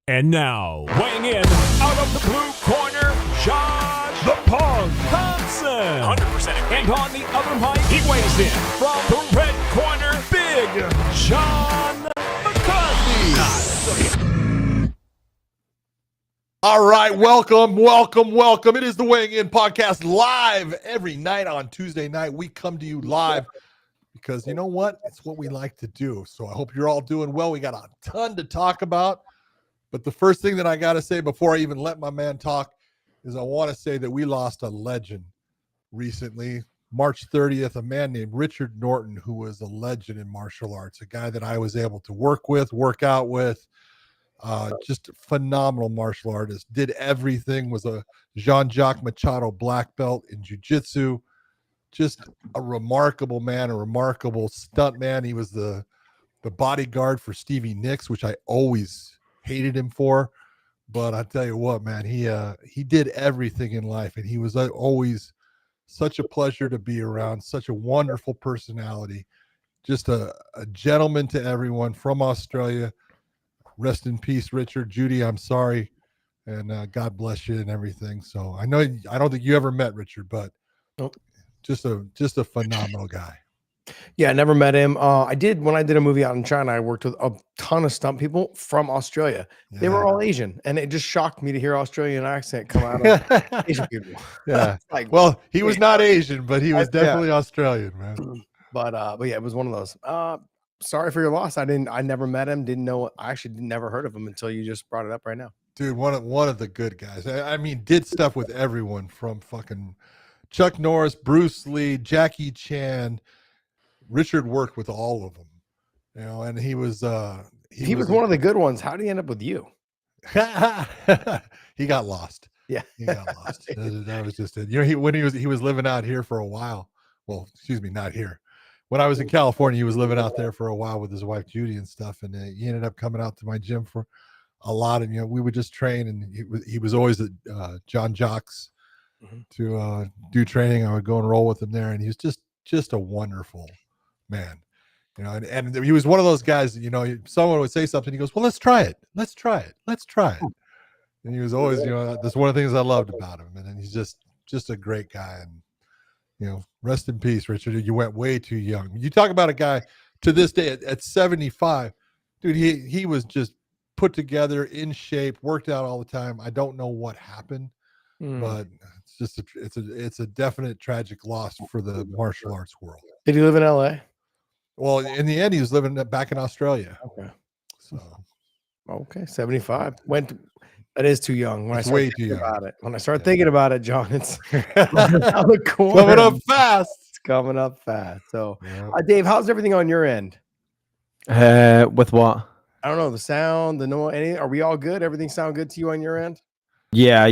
And now, weighing in out of the blue corner, John the Punk Thompson. 100%. And on the other mic, he weighs in from the red corner, Big John McCarthy. All right, welcome. It is the Weighing In Podcast live every night on Tuesday night. We come to you live because you know what? It's what we like to do. So I hope you're all doing well. We got a ton to talk about. But the first thing that I got to say before I even let my man talk is I want to say that we lost a legend recently. March 30th, a man named Richard Norton, who was a legend in martial arts, a guy that I was able to work with, work out with. Just a phenomenal martial artist, did everything, was a Jean-Jacques Machado black belt in jiu-jitsu, just a remarkable man, a remarkable stunt man. He was the bodyguard for Stevie Nicks, which I always hated him for, but I tell you what, man, he did everything in life, and he was always such a pleasure to be around, such a wonderful personality, just a gentleman to everyone from Australia. Rest in peace, Richard. Judy, I'm sorry, and God bless you and everything. So I don't think you ever met Richard, but just a phenomenal guy. Yeah, I never met him. I did when I did a movie out in China. I worked with a ton of stunt people from Australia. Yeah. They were all Asian, and it just shocked me to hear Australian accent come out of Asian people. Yeah, like, well, he was not Asian, but he was definitely Australian, man. But yeah, it was one of those. Sorry for your loss. I never met him. Didn't know. I actually never heard of him until you just brought it up right now. Dude, one of the good guys. I mean, did stuff with everyone from fucking Chuck Norris, Bruce Lee, Jackie Chan. Richard worked with all of them, you know, and he was one of the good ones. How did he end up with you? He got lost. Yeah, he got lost. That was just it. You know, when he was living out here for a while. Well, excuse me, not here. When I was in California, he was living out there for a while with his wife Judy and stuff, and he ended up coming out to my gym for a lot. And you know, we would just train, and he was always at John Jocks to do training. I would go and roll with him there, and he was just a wonderful man, you know, and he was one of those guys, you know, someone would say something, he goes, well, let's try it. And he was always, you know, that's one of the things I loved about him. And then he's just a great guy. And, you know, rest in peace, Richard. You went way too young. You talk about a guy to this day at 75, dude, he was just put together, in shape, worked out all the time. I don't know what happened, but it's a definite tragic loss for the martial arts world. Did he live in LA? Well, in the end, he was living back in Australia. Okay. So, 75. That is too young. It's way too young. About it. When I start thinking about it, John, it's coming up fast. It's coming up fast. So, Dave, how's everything on your end? With what? I don't know, the sound, the noise. Are we all good? Everything sound good to you on your end? Yeah,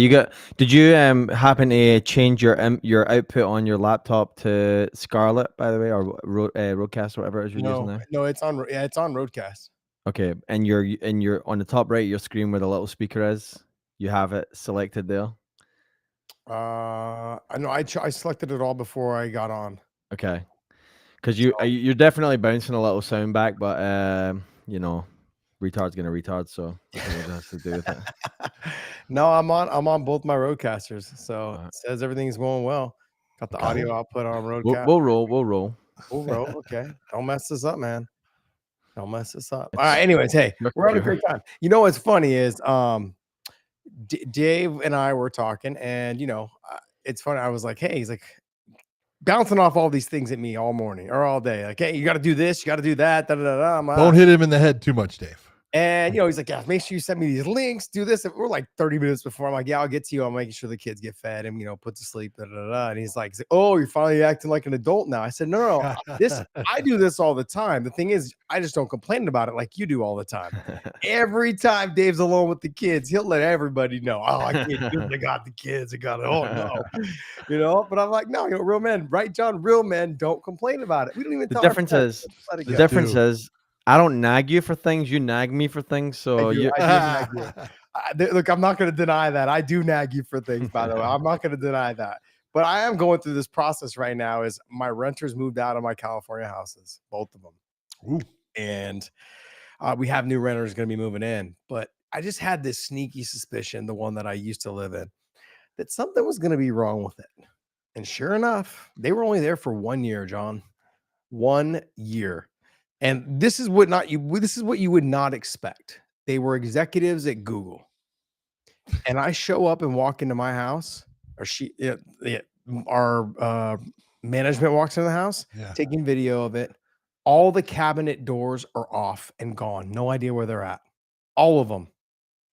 did you happen to change your output on your laptop to Scarlett, by the way, or Roadcast or whatever it is you're using there? No, it's on Roadcast. Okay, and you're on the top right of your screen where the little speaker is, you have it selected there. I know I selected it all before I got on. Okay, because you're definitely bouncing a little sound back, but you know, retard's gonna retard, so it has to do with it. No, I'm on both my Roadcasters, so it says everything's going well. Got the audio output on Roadcast. We'll roll. Okay, don't mess this up, man. Don't mess this up. All right. Anyways, hey, we're having a great time. You know what's funny is Dave and I were talking, and you know, it's funny. I was like, hey, he's like bouncing off all these things at me all morning or all day. Like, hey, you got to do this, you got to do that. Don't hit him in the head too much, Dave. And, you know, he's like, yeah, make sure you send me these links, do this. And we're like 30 minutes before. I'm like, yeah, I'll get to you. I'm making sure the kids get fed and, you know, put to sleep. And he's like, oh, you're finally acting like an adult now. I said, no. I do this all the time. The thing is, I just don't complain about it like you do all the time. Every time Dave's alone with the kids, he'll let everybody know. Oh, I can't do it. I got the kids. I got it. Oh, no. You know, but I'm like, no, you know, real men, right, John? Real men don't complain about it. We don't even The difference is, I don't nag you for things. You nag me for things. So I do nag you. Look, I'm not going to deny that. I do nag you for things, by the way. I'm not going to deny that. But I am going through this process right now. Is my renters moved out of my California houses, both of them. Ooh. And we have new renters going to be moving in. But I just had this sneaky suspicion, the one that I used to live in, that something was going to be wrong with it. And sure enough, they were only there for 1 year, John. 1 year. And this is what you would not expect. They were executives at Google. And I show up and walk into my house, or our management walks into the house, taking video of it. All the cabinet doors are off and gone. No idea where they're at. All of them.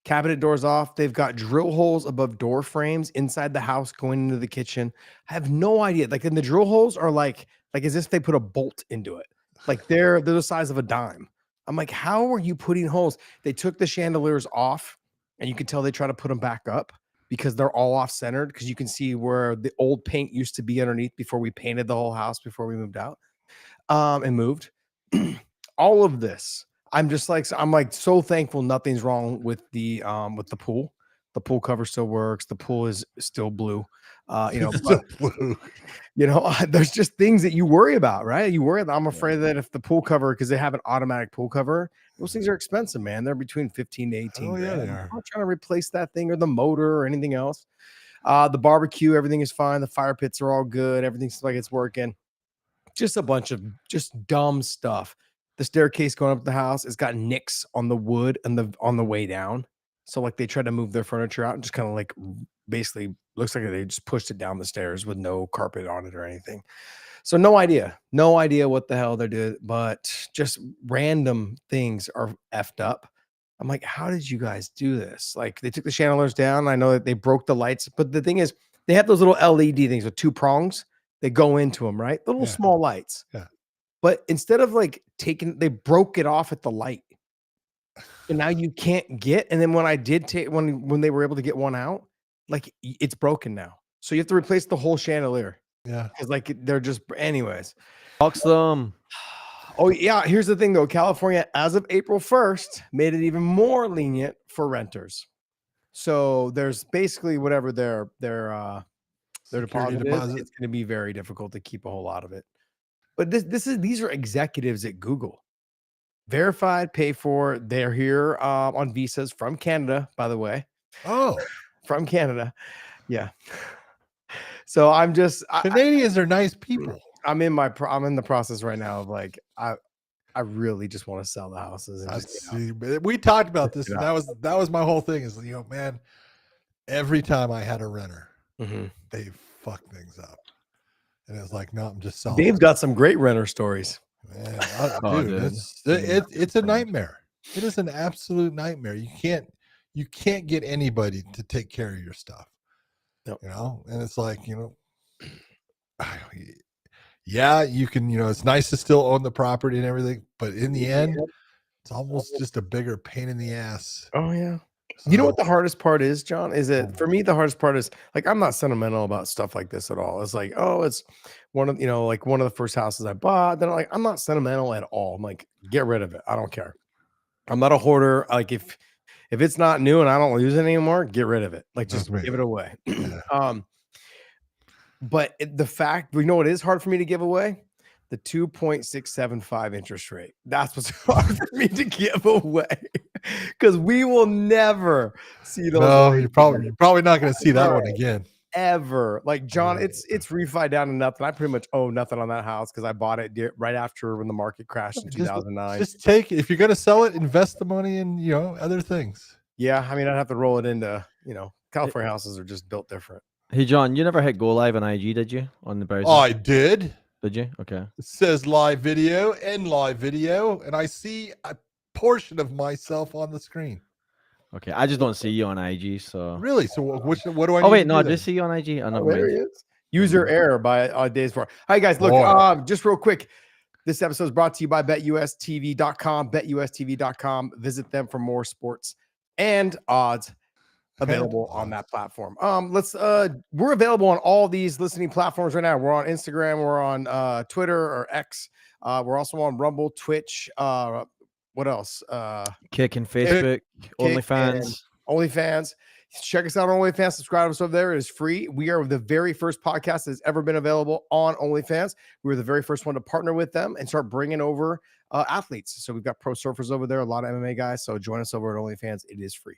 Cabinet doors off. They've got drill holes above door frames inside the house going into the kitchen. I have no idea. Like, and the drill holes are like as if they put a bolt into it. Like they're the size of a dime. I'm like, how are you putting holes? They took the chandeliers off, and you can tell they try to put them back up because they're all off centered, because you can see where the old paint used to be underneath before we painted the whole house before we moved out and moved. All of this. I'm like so thankful nothing's wrong with the pool. The pool cover still works. The pool is still blue. There's just things that you worry about, right? I'm afraid that if the pool cover, because they have an automatic pool cover, those things are expensive, man. They're between 15 to 18. Oh, yeah, they are. I'm not trying to replace that thing or the motor or anything else. The barbecue, everything is fine. The fire pits are all good. Everything's like it's working. Just a bunch of just dumb stuff. The staircase going up the house, it's got nicks on the wood and on the way down. So like they tried to move their furniture out and just kind of like basically looks like they just pushed it down the stairs with no carpet on it or anything. So no idea what the hell they're doing, but just random things are effed up. I'm like, how did you guys do this? Like they took the chandeliers down. I know that they broke the lights, but the thing is they have those little LED things with 2 prongs. They go into them, right? The little small lights. Yeah. But instead of like they broke it off at the light. And now you can't get. And then when I did when they were able to get one out, like it's broken now. So you have to replace the whole chandelier. Yeah. Because like they're just, anyways. Box them. Oh yeah. Here's the thing though. California, as of April 1st, made it even more lenient for renters. So there's basically whatever their deposit is, it's going to be very difficult to keep a whole lot of it. But these are executives at Google. Verified, pay for. They're here on visas from Canada, by the way. Oh, from Canada. Yeah. So I'm just Canadians are nice people. I'm in the process right now of like I really just want to sell the houses. And we talked about this. And that was my whole thing. Is man, every time I had a renter, they fuck things up, and it's like, no, I'm just selling. Dave's got some great renter stories. Man, it's a nightmare. It is an absolute nightmare. You can't get anybody to take care of your stuff. Yep. And it's like, yeah, you can, it's nice to still own the property and everything, but in the end, it's almost just a bigger pain in the ass. Oh yeah. You know what the hardest part is, John? Is it for me? The hardest part is like I'm not sentimental about stuff like this at all. It's like, oh, it's one of the first houses I bought. Then I'm not sentimental at all. I'm like, get rid of it. I don't care. I'm not a hoarder. Like if it's not new and I don't use it anymore, get rid of it. Like just give it away. But the fact, what is hard for me to give away? The 2.675 interest rate. That's what's hard for me to give away, because we will never see those. No, you're probably not going to see that one again. Ever. Like John, it's refi down to nothing. I pretty much owe nothing on that house because I bought it right after when the market crashed in 2009. Just take it. If you're going to sell it, invest the money in other things. Yeah, I mean, I'd have to roll it into California houses are just built different. Hey John, you never hit go live on IG, did you? On the browser? Oh, I did. Did you? Okay. It says live video, and I see a portion of myself on the screen. Okay, I just don't see you on IG, so really. So what do I? Oh wait, no, I just see you on IG. There he is. User error by Days for. Hi guys, look, just real quick. This episode is brought to you by BetUSTV.com. BetUSTV.com. Visit them for more sports and odds available on that platform. We're available on all these listening platforms right now. We're on Instagram, we're on Twitter or X. We're also on Rumble, Twitch. What else? Kick and Facebook, OnlyFans. OnlyFans. Check us out on OnlyFans. Subscribe to us over there. It is free. We are the very first podcast that's ever been available on OnlyFans. We were the very first one to partner with them and start bringing over athletes. So we've got pro surfers over there, a lot of MMA guys. So join us over at OnlyFans. It is free.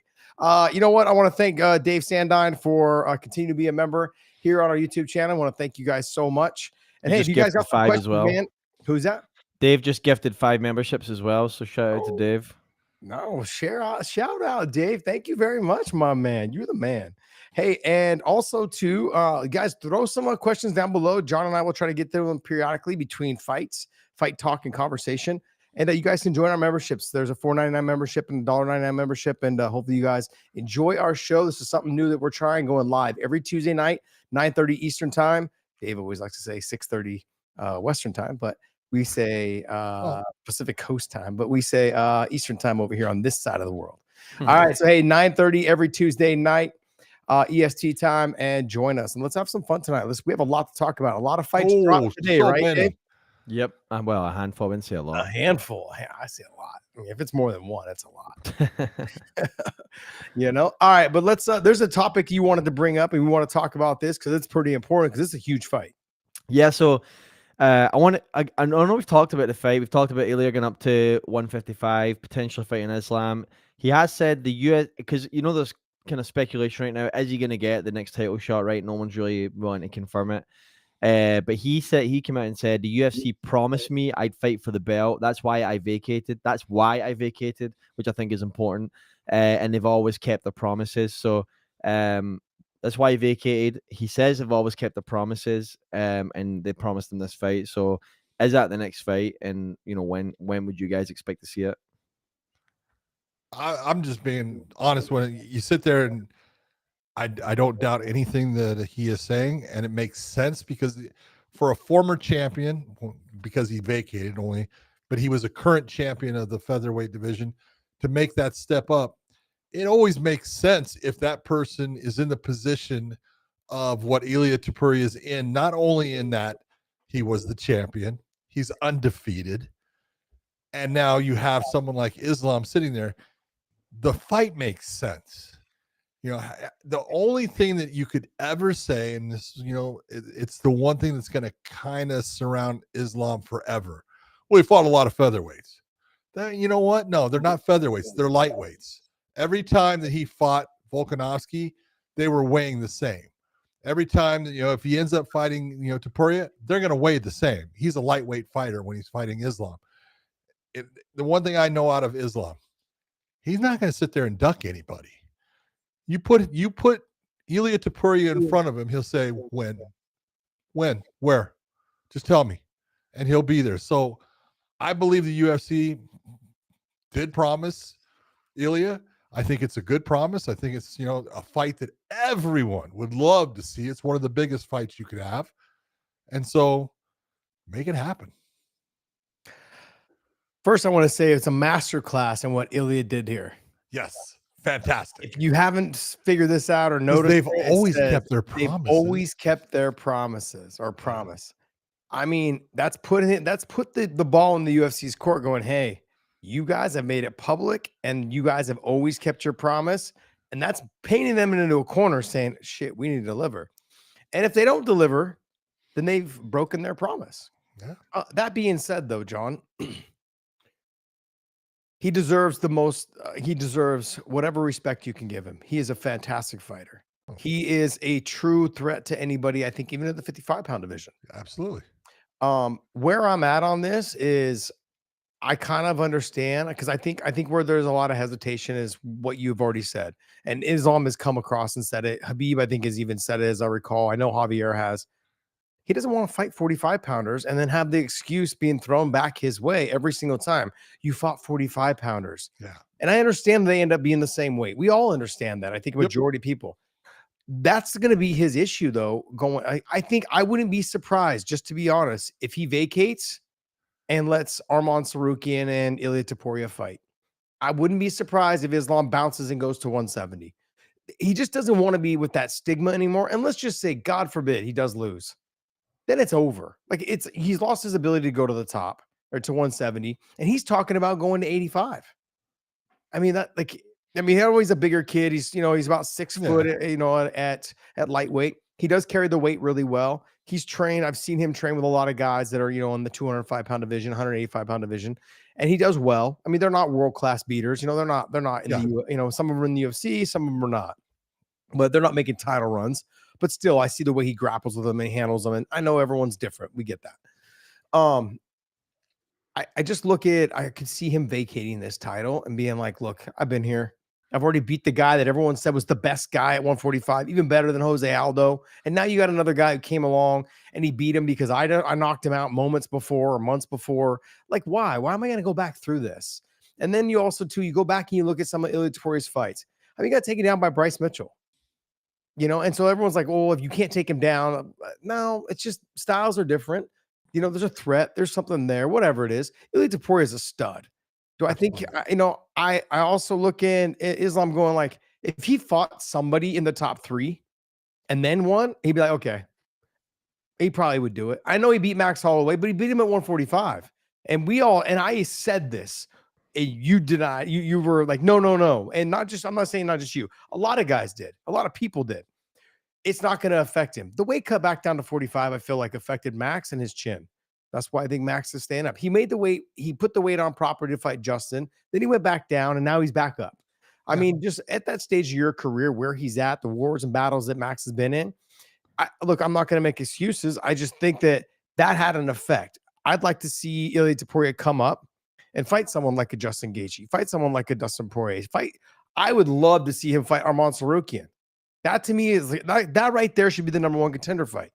You know what? I want to thank Dave Sandine for continuing to be a member here on our YouTube channel. I want to thank you guys so much. And He hey, just do you guys gifted got some 5 as questions, well. man? Who's that? Dave just gifted 5 memberships as well. So shout out to Dave. No, shout out, Dave. Thank you very much, my man. You're the man. Hey, and also too, guys, throw some questions down below. John and I will try to get through them periodically between fights, fight talk, and conversation. And you guys can join our memberships. There's a $4.99 membership and a $1.99 membership. And hopefully you guys enjoy our show. This is something new that we're trying, going live every Tuesday night, 9:30 Eastern time. Dave always likes to say 6:30 Western time, but we say Pacific Coast time, but we say Eastern time over here on this side of the world. All right. So, hey, 9:30 every Tuesday night, EST time, and join us. And let's have some fun tonight. We have a lot to talk about. A lot of fights dropped today, so right, many. Dave? Yep. Well, a handful. I wouldn't say a lot. A handful. I say a lot. I mean, if it's more than one, it's a lot. You know? All right. But let's, there's a topic you wanted to bring up, and we want to talk about this because it's pretty important because it's a huge fight. Yeah. So, I know we've talked about the fight. We've talked about Ilia going up to 155, potentially fighting Islam. He has said the US, because you know there's kind of speculation right now. Is he going to get the next title shot? Right? No one's really willing to confirm it. But he came out and said the UFC promised me I'd fight for the belt. That's why I vacated. Which I think is important. And they've always kept their promises. So that's why he vacated. He says they've always kept the promises, and they promised him this fight. So is that the next fight? And you know, when would you guys expect to see it? I'm just being honest. When you sit there, and I don't doubt anything that he is saying, and it makes sense because for a former champion, because he vacated only, but he was a current champion of the featherweight division, to make that step up, it always makes sense if that person is in the position of what Ilia Topuria is in, not only in that he was the champion, he's undefeated, and now you have someone like Islam sitting there. The fight makes sense. You know, the only thing that you could ever say, and this, you know, it's the one thing that's going to kind of surround Islam forever. Well, he fought a lot of featherweights. You know what? No, they're not featherweights. They're lightweights. Every time that he fought Volkanovski, they were weighing the same. Every time that, you know, if he ends up fighting, you know, Topuria, they're going to weigh the same. He's a lightweight fighter when he's fighting Islam. The one thing I know out of Islam, he's not going to sit there and duck anybody. You put Ilia Topuria in front of him, he'll say, when, where? Just tell me. And he'll be there. So I believe the UFC did promise Ilia. I think it's a good promise. I think it's, you know, a fight that everyone would love to see. It's one of the biggest fights you could have. And so make it happen. First, I want to say it's a masterclass in what Ilia did here. Yes. Fantastic. If you haven't figured this out or noticed, they've always kept their promises. They've always kept their promises or promise. I mean, that's put the ball in the UFC's court going, hey, you guys have made it public and you guys have always kept your promise. And that's painting them into a corner saying, shit, we need to deliver. And if they don't deliver, then they've broken their promise. Yeah. That being said, though, John, he deserves he deserves whatever respect you can give him. He is a fantastic fighter. He is a true threat to anybody, I think, even in the 55-pound division. Absolutely. Where I'm at on this is I kind of understand, because I think where there's a lot of hesitation is what you've already said. And Islam has come across and said it. Habib, I think, has even said it, as I recall. I know Javier has. He doesn't want to fight 45-pounders and then have the excuse being thrown back his way every single time. You fought 45-pounders. Yeah. And I understand they end up being the same weight. We all understand that. I think majority of people. That's going to be his issue, though. I think I wouldn't be surprised, just to be honest, if he vacates and lets Arman Sarukian and Ilia Topuria fight. I wouldn't be surprised if Islam bounces and goes to 170. He just doesn't want to be with that stigma anymore. And let's just say, God forbid, he does lose. Then it's over. Like he's lost his ability to go to the top or to 170. And he's talking about going to 85. I mean, he's always a bigger kid. He's about 6 foot, at lightweight. He does carry the weight really well. He's trained. I've seen him train with a lot of guys that are, in the 205-pound division, 185-pound division. and he does well. I mean, they're not world-class beaters. They're not in Yeah. the, some of them are in the UFC, some of them are not, but they're not making title runs. But still, I see the way he grapples with them and handles them. And I know everyone's different. We get that. I just I could see him vacating this title and being like, look, I've been here. I've already beat the guy that everyone said was the best guy at 145, even better than Jose Aldo. And now you got another guy who came along and he beat him because I knocked him out moments before or months before. Like, why? Why am I going to go back through this? And then you also, too, you go back and you look at some of Ilia Topuria's fights. I mean, you got taken down by Bryce Mitchell. And so everyone's like, oh, if you can't take him down. No, it's just styles are different. There's a threat. There's something there, whatever it is. Ilia Topuria is a stud. Do I think, I also look in Islam going like, if he fought somebody in the top 3 and then won, he'd be like, okay, he probably would do it. I know he beat Max Holloway, but he beat him at 145. And I said this, and you denied, you were like, no. And I'm not saying not just you. A lot of guys did. A lot of people did. It's not going to affect him. The weight cut back down to 45, I feel like affected Max and his chin. That's why I think Max is staying up. He put the weight on proper to fight Justin. Then he went back down and now he's back up. I mean, just at that stage of your career where he's at, the wars and battles that Max has been in. Look, I'm not going to make excuses. I just think that had an effect. I'd like to see Ilia Topuria come up and fight someone like a Justin Gaethje, fight someone like a Dustin Poirier. I would love to see him fight Arman Tsarukyan. That to me is that right there should be the number 1 contender fight.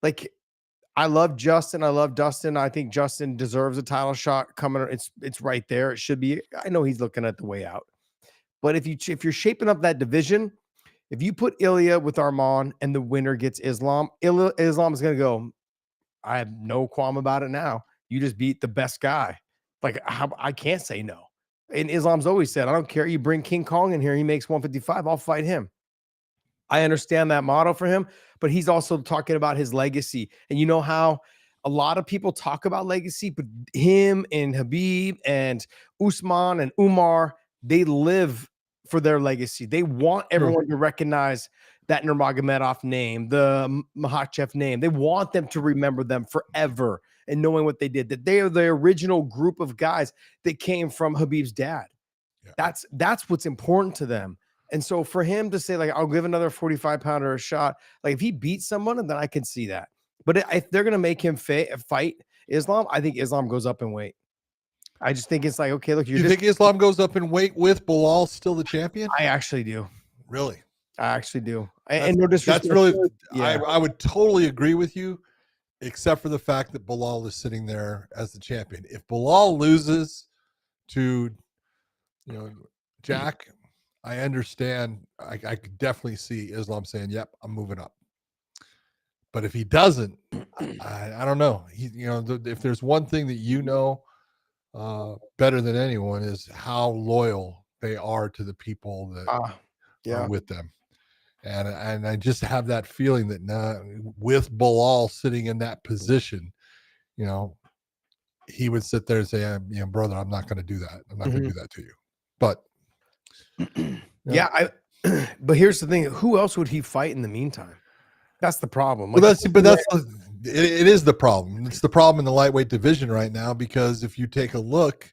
Like, I love Justin. I love Dustin. I think Justin deserves a title shot coming. It's right there. It should be. I know he's looking at the way out. But if you're shaping up that division, if you put Ilia with Arman and the winner gets Islam, Islam is going to go, I have no qualm about it now. You just beat the best guy. Like, I can't say no. And Islam's always said, I don't care. You bring King Kong in here, he makes 155. I'll fight him. I understand that motto for him, but he's also talking about his legacy. And you know how a lot of people talk about legacy, but him and Habib and Usman and Umar, they live for their legacy. They want everyone to recognize that Nurmagomedov name, the Makhachev name. They want them to remember them forever and knowing what they did, that they are the original group of guys that came from Habib's dad. Yeah. That's what's important to them. And so for him to say, like, I'll give another 45-pounder a shot, like if he beats someone, then I can see that. But if they're going to make him fight Islam, I think Islam goes up in weight. I just think it's like, okay, look, you think Islam goes up in weight with Bilal still the champion? I actually do. Really? I actually do. And no disrespect. That's really, yeah. I would totally agree with you, except for the fact that Bilal is sitting there as the champion. If Bilal loses to, Jack, I understand. I could definitely see Islam saying, "Yep, I'm moving up." But if he doesn't, I don't know. If there's one thing that better than anyone is how loyal they are to the people that are with them, and I just have that feeling that with Bilal sitting in that position, he would sit there and say, "Brother, I'm not going to do that. I'm not going to do that to you." But yeah, but here's the thing: who else would he fight in the meantime? That's the problem. Like, it is the problem. It's the problem in the lightweight division right now, because if you take a look,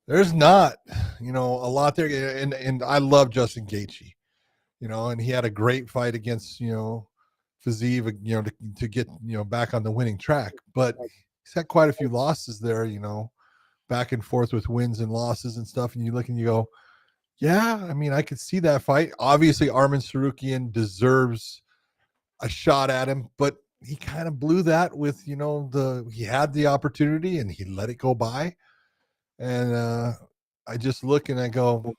there's not, a lot there. And I love Justin Gaethje, and he had a great fight against, Fiziev, to get, back on the winning track. But he's had quite a few losses there, back and forth with wins and losses and stuff. And you look and you go, yeah, I mean, I could see that fight. Obviously, Arman Tsarukyan deserves a shot at him, but he kind of blew that with, he had the opportunity and he let it go by. And I just look and I go,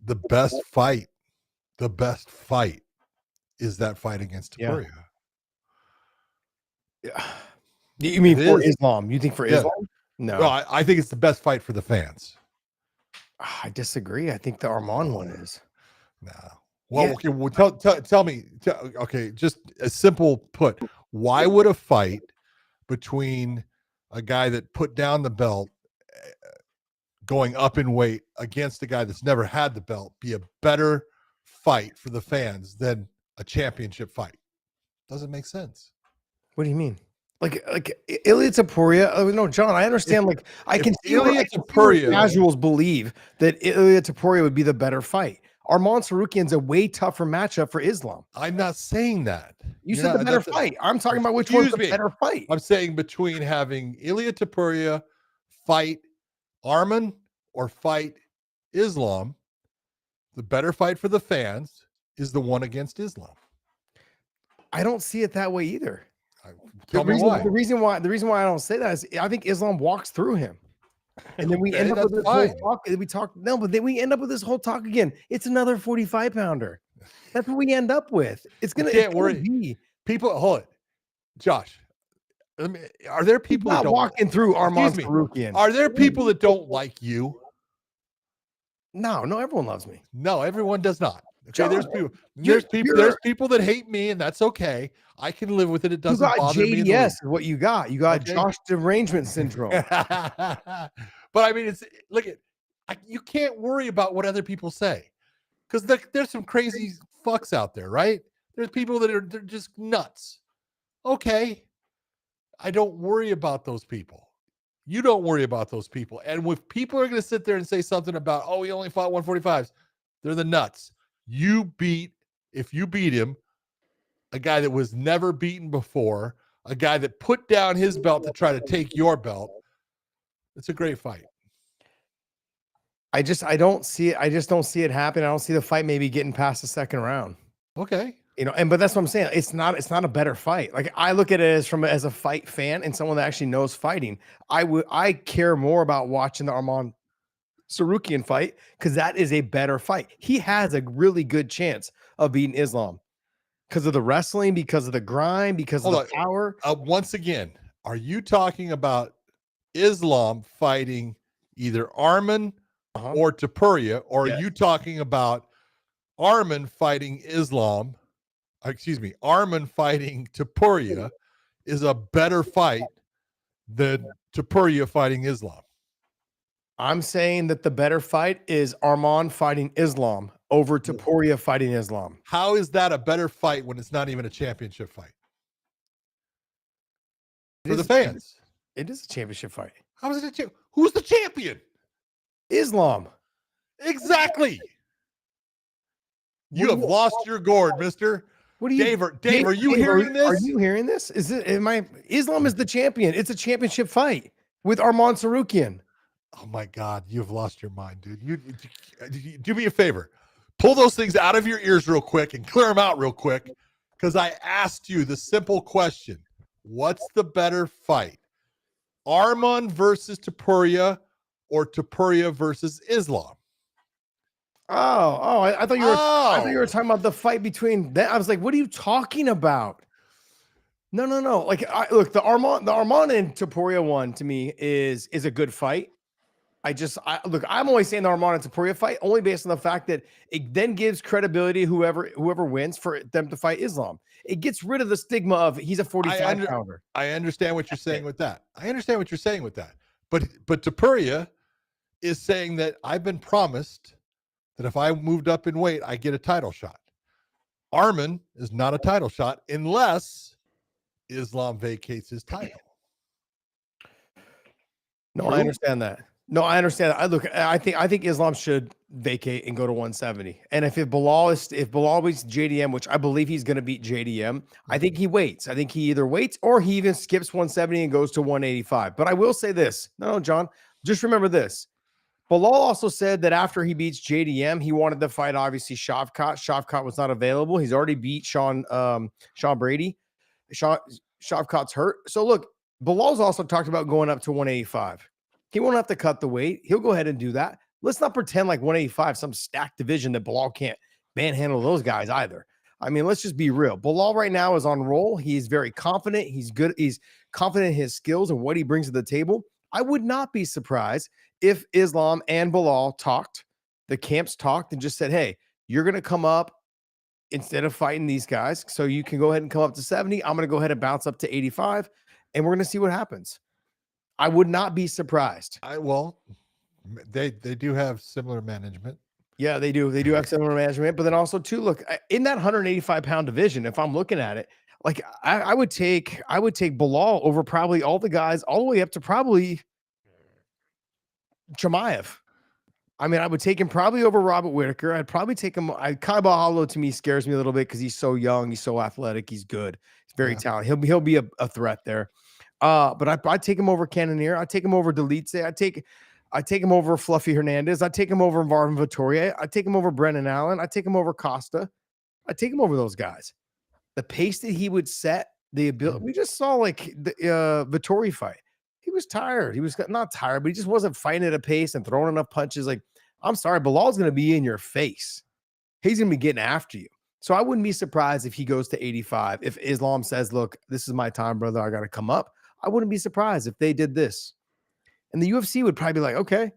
the best fight is that fight against Topuria. Yeah. You mean for Islam? You think for Islam? No. Well, I think it's the best fight for the fans. I disagree. I think the Arman one is. No. Well, okay. Well, tell me. Okay, just a simple put. Why would a fight between a guy that put down the belt, going up in weight, against a guy that's never had the belt, be a better fight for the fans than a championship fight? Doesn't make sense. What do you mean? Like Ilia Topuria. Oh no, John, I understand. Like I can see where Ilia Topuria, casuals believe that Ilia Topuria would be the better fight. Arman Sarukian's a way tougher matchup for Islam. I'm not saying that. You said the better fight. I'm talking about which one's the better fight. I'm saying between having Ilia Topuria fight Arman or fight Islam, the better fight for the fans is the one against Islam. I don't see it that way either. Tell me why. The reason why I don't say that is I think Islam walks through him. And then we end up with this whole talk. But then we end up with this whole talk again. It's another 45-pounder. That's what we end up with. It's gonna be people. Hold it, Josh. Are there people that don't walking through Arman Sarukian? Are there people that don't like you? No, everyone loves me. No, everyone does not. Okay, John, there's people that hate me, and that's okay. I can live with it. It doesn't bother me. JDS is what you got. You got Josh derangement syndrome. But I mean, you can't worry about what other people say, because there's some crazy fucks out there, right? There's people they're just nuts. Okay, I don't worry about those people. You don't worry about those people. And if people are going to sit there and say something about, oh, he only fought 145s, they're the nuts. If you beat him, a guy that was never beaten before, a guy that put down his belt to try to take your belt, it's a great fight. I don't see it. I just don't see it happen. I don't see the fight maybe getting past the second round. Okay. But that's what I'm saying. It's not a better fight. Like I look at it as a fight fan and someone that actually knows fighting. I care more about watching the Arman Sarukian fight because that is a better fight. He has a really good chance of beating Islam because of the wrestling, because of the grind, because of the power. Once again, are you talking about Islam fighting either Arman or Topuria, or are you talking about Arman fighting Islam? Arman fighting Topuria is a better fight than Topuria fighting Islam. I'm saying that the better fight is Arman fighting Islam over Topuria fighting Islam. How is that a better fight when it's not even a championship fight? For the fans. It is a championship fight. How is it who's the champion? Islam. Exactly. You have lost your gourd, mister. What are you, Dave, are you hearing this? Are you hearing this? Islam is the champion. It's a championship fight with Arman Sarukian. Oh my God, you've lost your mind, dude. You do me a favor. Pull those things out of your ears real quick and clear them out real quick, because I asked you the simple question. What's the better fight? Arman versus Topuria or Topuria versus Islam? I thought you were talking about the fight between them. I was like, what are you talking about? No. Like, look, the Arman and Topuria one to me is a good fight. I'm always saying the Arman and Topuria fight only based on the fact that it then gives credibility to whoever wins for them to fight Islam. It gets rid of the stigma of he's a 45-pounder. I understand what you're saying with that. But Topuria is saying that I've been promised that if I moved up in weight, I get a title shot. Arman is not a title shot unless Islam vacates his title. No, I understand that. I think Islam should vacate and go to 170. And if Bilal beats JDM, which I believe he's going to beat JDM, I think he waits. I think he either waits or he even skips 170 and goes to 185. But I will say this. No, John, just remember this. Bilal also said that after he beats JDM, he wanted to fight, obviously, Shavkat. Shavkat was not available. He's already beat Sean Brady. Shavkat's hurt. So, look, Bilal's also talked about going up to 185. He won't have to cut the weight. He'll go ahead and do that. Let's not pretend like 185, some stacked division that Bilal can't manhandle those guys either. I mean, let's just be real. Bilal right now is on roll. He's very confident. He's good. He's confident in his skills and what he brings to the table. I would not be surprised if Islam and Bilal talked, the camps talked and just said, hey, you're going to come up instead of fighting these guys. So you can go ahead and come up to 70. I'm going to go ahead and bounce up to 85 and we're going to see what happens. I would not be surprised. They do have similar management. Yeah, they do. They do have similar management, but then also too, look, in that 185-pound division, if I'm looking at it, like I would take Bilal over probably all the guys, all the way up to probably Chimaev. I mean, I would take him probably over Robert Whitaker. I'd probably take him. Kai Bahalo to me scares me a little bit because he's so young, he's so athletic, he's good, he's very talented. He'll be a threat there. But I'd take him over Cannonier. I'd take him over Delitze. I'd take him over Fluffy Hernandez. I'd take him over Marvin Vittoria. I'd take him over Brennan Allen. I'd take him over Costa. I'd take him over those guys. The pace that he would set, the ability. We just saw like the Vittori fight. He was tired. He was not tired, but he just wasn't fighting at a pace and throwing enough punches. Like, I'm sorry, Bilal's going to be in your face. He's going to be getting after you. So I wouldn't be surprised if he goes to 85. If Islam says, look, this is my time, brother, I got to come up. I wouldn't be surprised if they did this. And the UFC would probably be like, okay,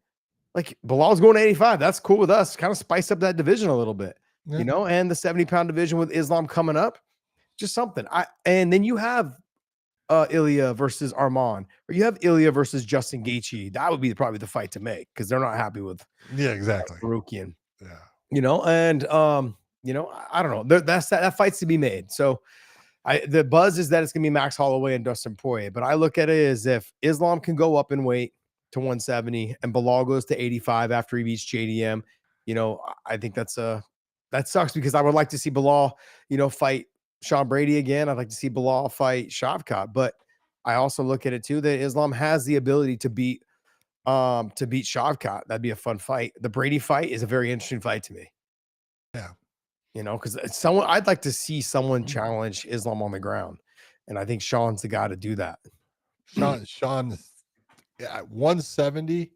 like Bilal's going to 85. That's cool with us. Kind of spice up that division a little bit, you know, and the 70-pound division with Islam coming up. Just something. And then you have Ilia versus Arman, or you have Ilia versus Justin Gaethje. That would be probably the fight to make because they're not happy with exactly Faruqian. Yeah, you know, and you know, I don't know. That fight's to be made. So the buzz is that it's gonna be Max Holloway and Dustin Poirier, but I look at it as if Islam can go up in weight to 170 and Bilal goes to 85 after he beats JDM. You know, I think that sucks because I would like to see Bilal, you know, fight Sean Brady again. I'd like to see Bilal fight Shavkat, but I also look at it too that Islam has the ability to beat Shavkat. That'd be a fun fight. The Brady fight is a very interesting fight to me. Yeah, you know, because I'd like to see someone challenge Islam on the ground, and I think Sean's the guy to do that. Sean, at 170,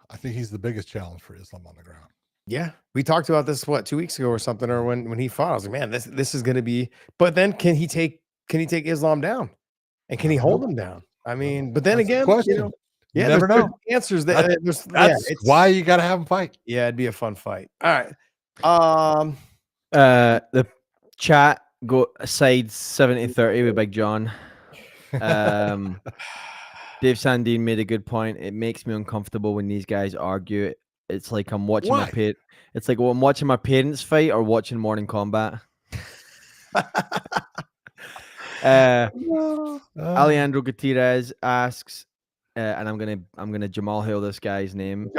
I think he's the biggest challenge for Islam on the ground. Yeah, we talked about this 2 weeks ago or something, or when he fought. I was like, man, this is going to be. But then can he take Islam down, and can he hold him down? I mean, but then again, question. You know, you never know. Answers that's why you got to have him fight. Yeah, it'd be a fun fight. All right. The chat go side 70-30 with Big John. Dave Sandine made a good point. It makes me uncomfortable when these guys argue. It's like I'm watching It's like I'm watching my parents fight or watching Morning Combat. Alejandro Gutierrez asks, and I'm gonna Jamal Hill this guy's name.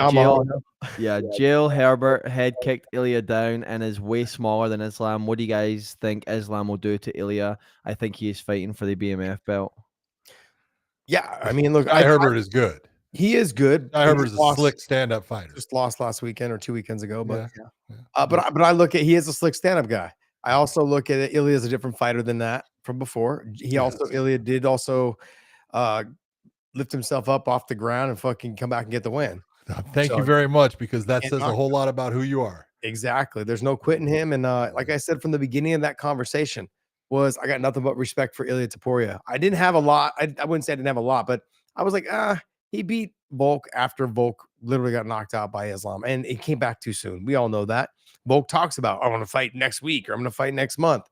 Jill Herbert head kicked Ilia down and is way smaller than Islam. What do you guys think Islam will do to Ilia? I think he is fighting for the BMF belt. Yeah, I mean, look, Herbert is good. He is good. Herbert's a slick stand-up fighter. Just lost last weekend or 2 weekends ago, but but I look at he is a slick stand-up guy. I also look at it. Ilia is a different fighter than that from before. Ilia did also lift himself up off the ground and fucking come back and get the win. Thank you very much, because that says a whole lot about who you are. Exactly. There's no quitting him. And like I said from the beginning of that conversation, I got nothing but respect for Ilia Topuria. I didn't have a lot. I wouldn't say I didn't have a lot, but I was like, he beat Volk after Volk literally got knocked out by Islam, and it came back too soon. We all know that. Volk talks about, I want to fight next week, or I'm going to fight next month.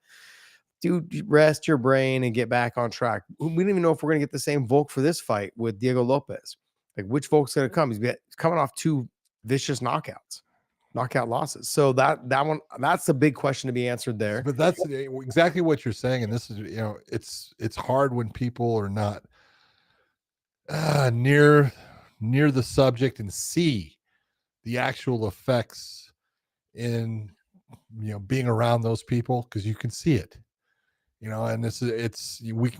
Dude, rest your brain and get back on track. We don't even know if we're going to get the same Volk for this fight with Diego Lopez. Like, which Volk's going to come? He's coming off 2 vicious knockout losses. So that's a big question to be answered there. But that's exactly what you're saying. And this is, you know, it's hard when people are not near the subject and see the actual effects in, you know, being around those people, because you can see it, you know. And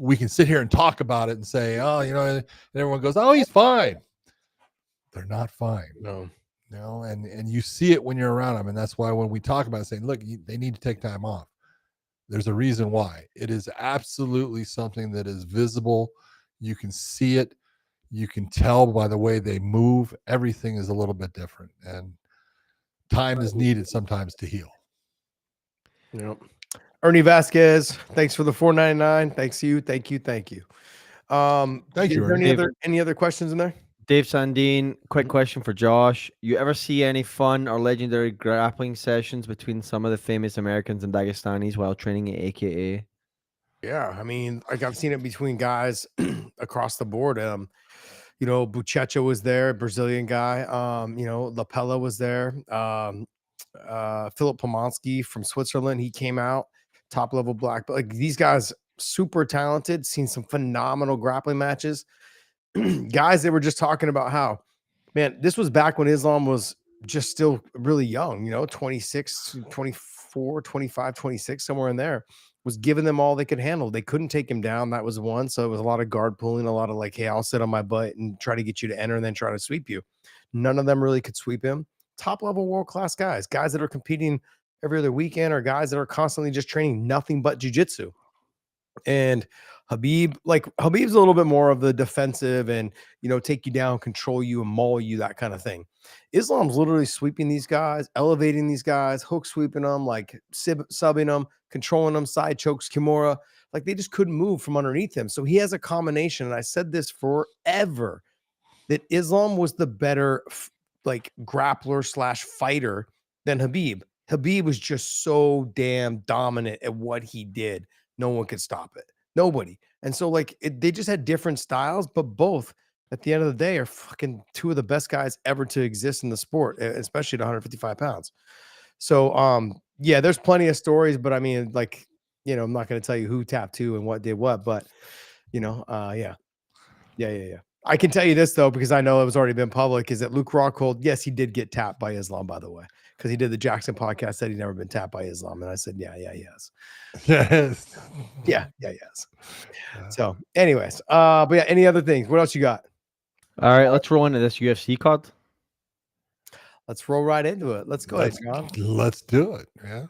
we can sit here and talk about it and say, oh, you know, and everyone goes, oh, he's fine. They're not fine. No, and you see it when you're around them. And that's why when we talk about it, saying, look, they need to take time off, there's a reason why. It is absolutely something that is visible. You can see it. You can tell by the way they move. Everything is a little bit different, and time is needed sometimes to heal. Yep. Ernie Vasquez, thanks for the $4.99. Thank you. Thank you, Any other questions in there? Dave Sandine, quick question for Josh. You ever see any fun or legendary grappling sessions between some of the famous Americans and Dagestanis while training at AKA? Yeah, I mean, like I've seen it between guys across the board. You know, Buchecha was there, Brazilian guy. You know, Lapella was there. Philip Pomansky from Switzerland, he came out. top level black, but like these guys, super talented, seen some phenomenal grappling matches. Guys, they were just talking about how, man, this was back when Islam was just still really young, 26, 24, 25, 26, somewhere in there, was giving them all they could handle. They couldn't take him down. That was one. So it was a lot of guard pulling, a lot of like, hey, I'll sit on my butt and try to get you to enter and then try to sweep you. None of them really could sweep him. Top level world-class guys that are competing every other weekend, or guys that are constantly just training nothing but jiu-jitsu. And Habib's a little bit more of the defensive and, take you down, control you, and maul you, that kind of thing. Islam's literally sweeping these guys, elevating these guys, hook sweeping them, like subbing them, controlling them, side chokes, kimura. Like they just couldn't move from underneath him. So he has a combination. And I said this forever, that Islam was the better grappler / fighter than Habib. Habib was just so damn dominant at what he did. No one could stop it. Nobody. And so they just had different styles, but both at the end of the day are fucking two of the best guys ever to exist in the sport, especially at 155 pounds. So, yeah, there's plenty of stories, but I mean, I'm not going to tell you who tapped who and what did what, but yeah. I can tell you this though, because I know it was already been public, is that Luke Rockhold, yes, he did get tapped by Islam, by the way, because he did the Jackson podcast, said he'd never been tapped by Islam. And I said, yeah, he has. Yes. Yeah, he has. So anyways, but yeah, any other things? What else you got? All right, let's roll into this UFC card. Let's roll right into it. Let's go ahead, John. Let's do it. Yeah.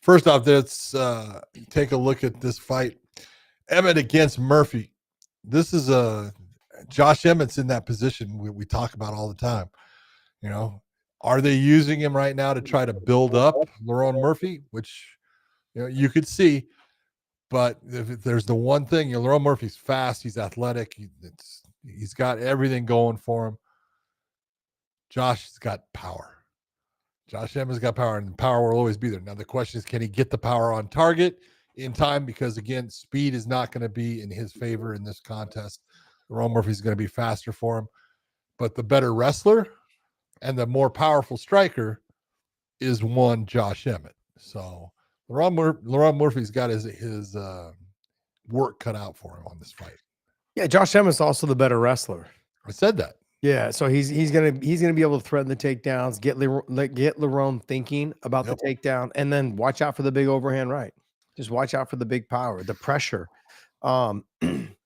First off, let's take a look at this fight. Emmett against Murphy. This is Josh Emmett's in that position we talk about all the time. Are they using him right now to try to build up Lerone Murphy, which you could see, but if there's the one thing, Lerone Murphy's fast, he's athletic, he's got everything going for him. Josh has got power. Josh Emmett's got power, and power will always be there. Now the question is, can he get the power on target in time? Because again, speed is not going to be in his favor in this contest. Lerone Murphy's going to be faster for him, but the better wrestler and the more powerful striker is one Josh Emmett. So Lerone Murphy's got his work cut out for him on this fight. Yeah, Josh Emmett's also the better wrestler. I said that. Yeah, so he's gonna be able to threaten the takedowns, get Lerone thinking about the takedown, and then watch out for the big overhand right. Just watch out for the big power, the pressure.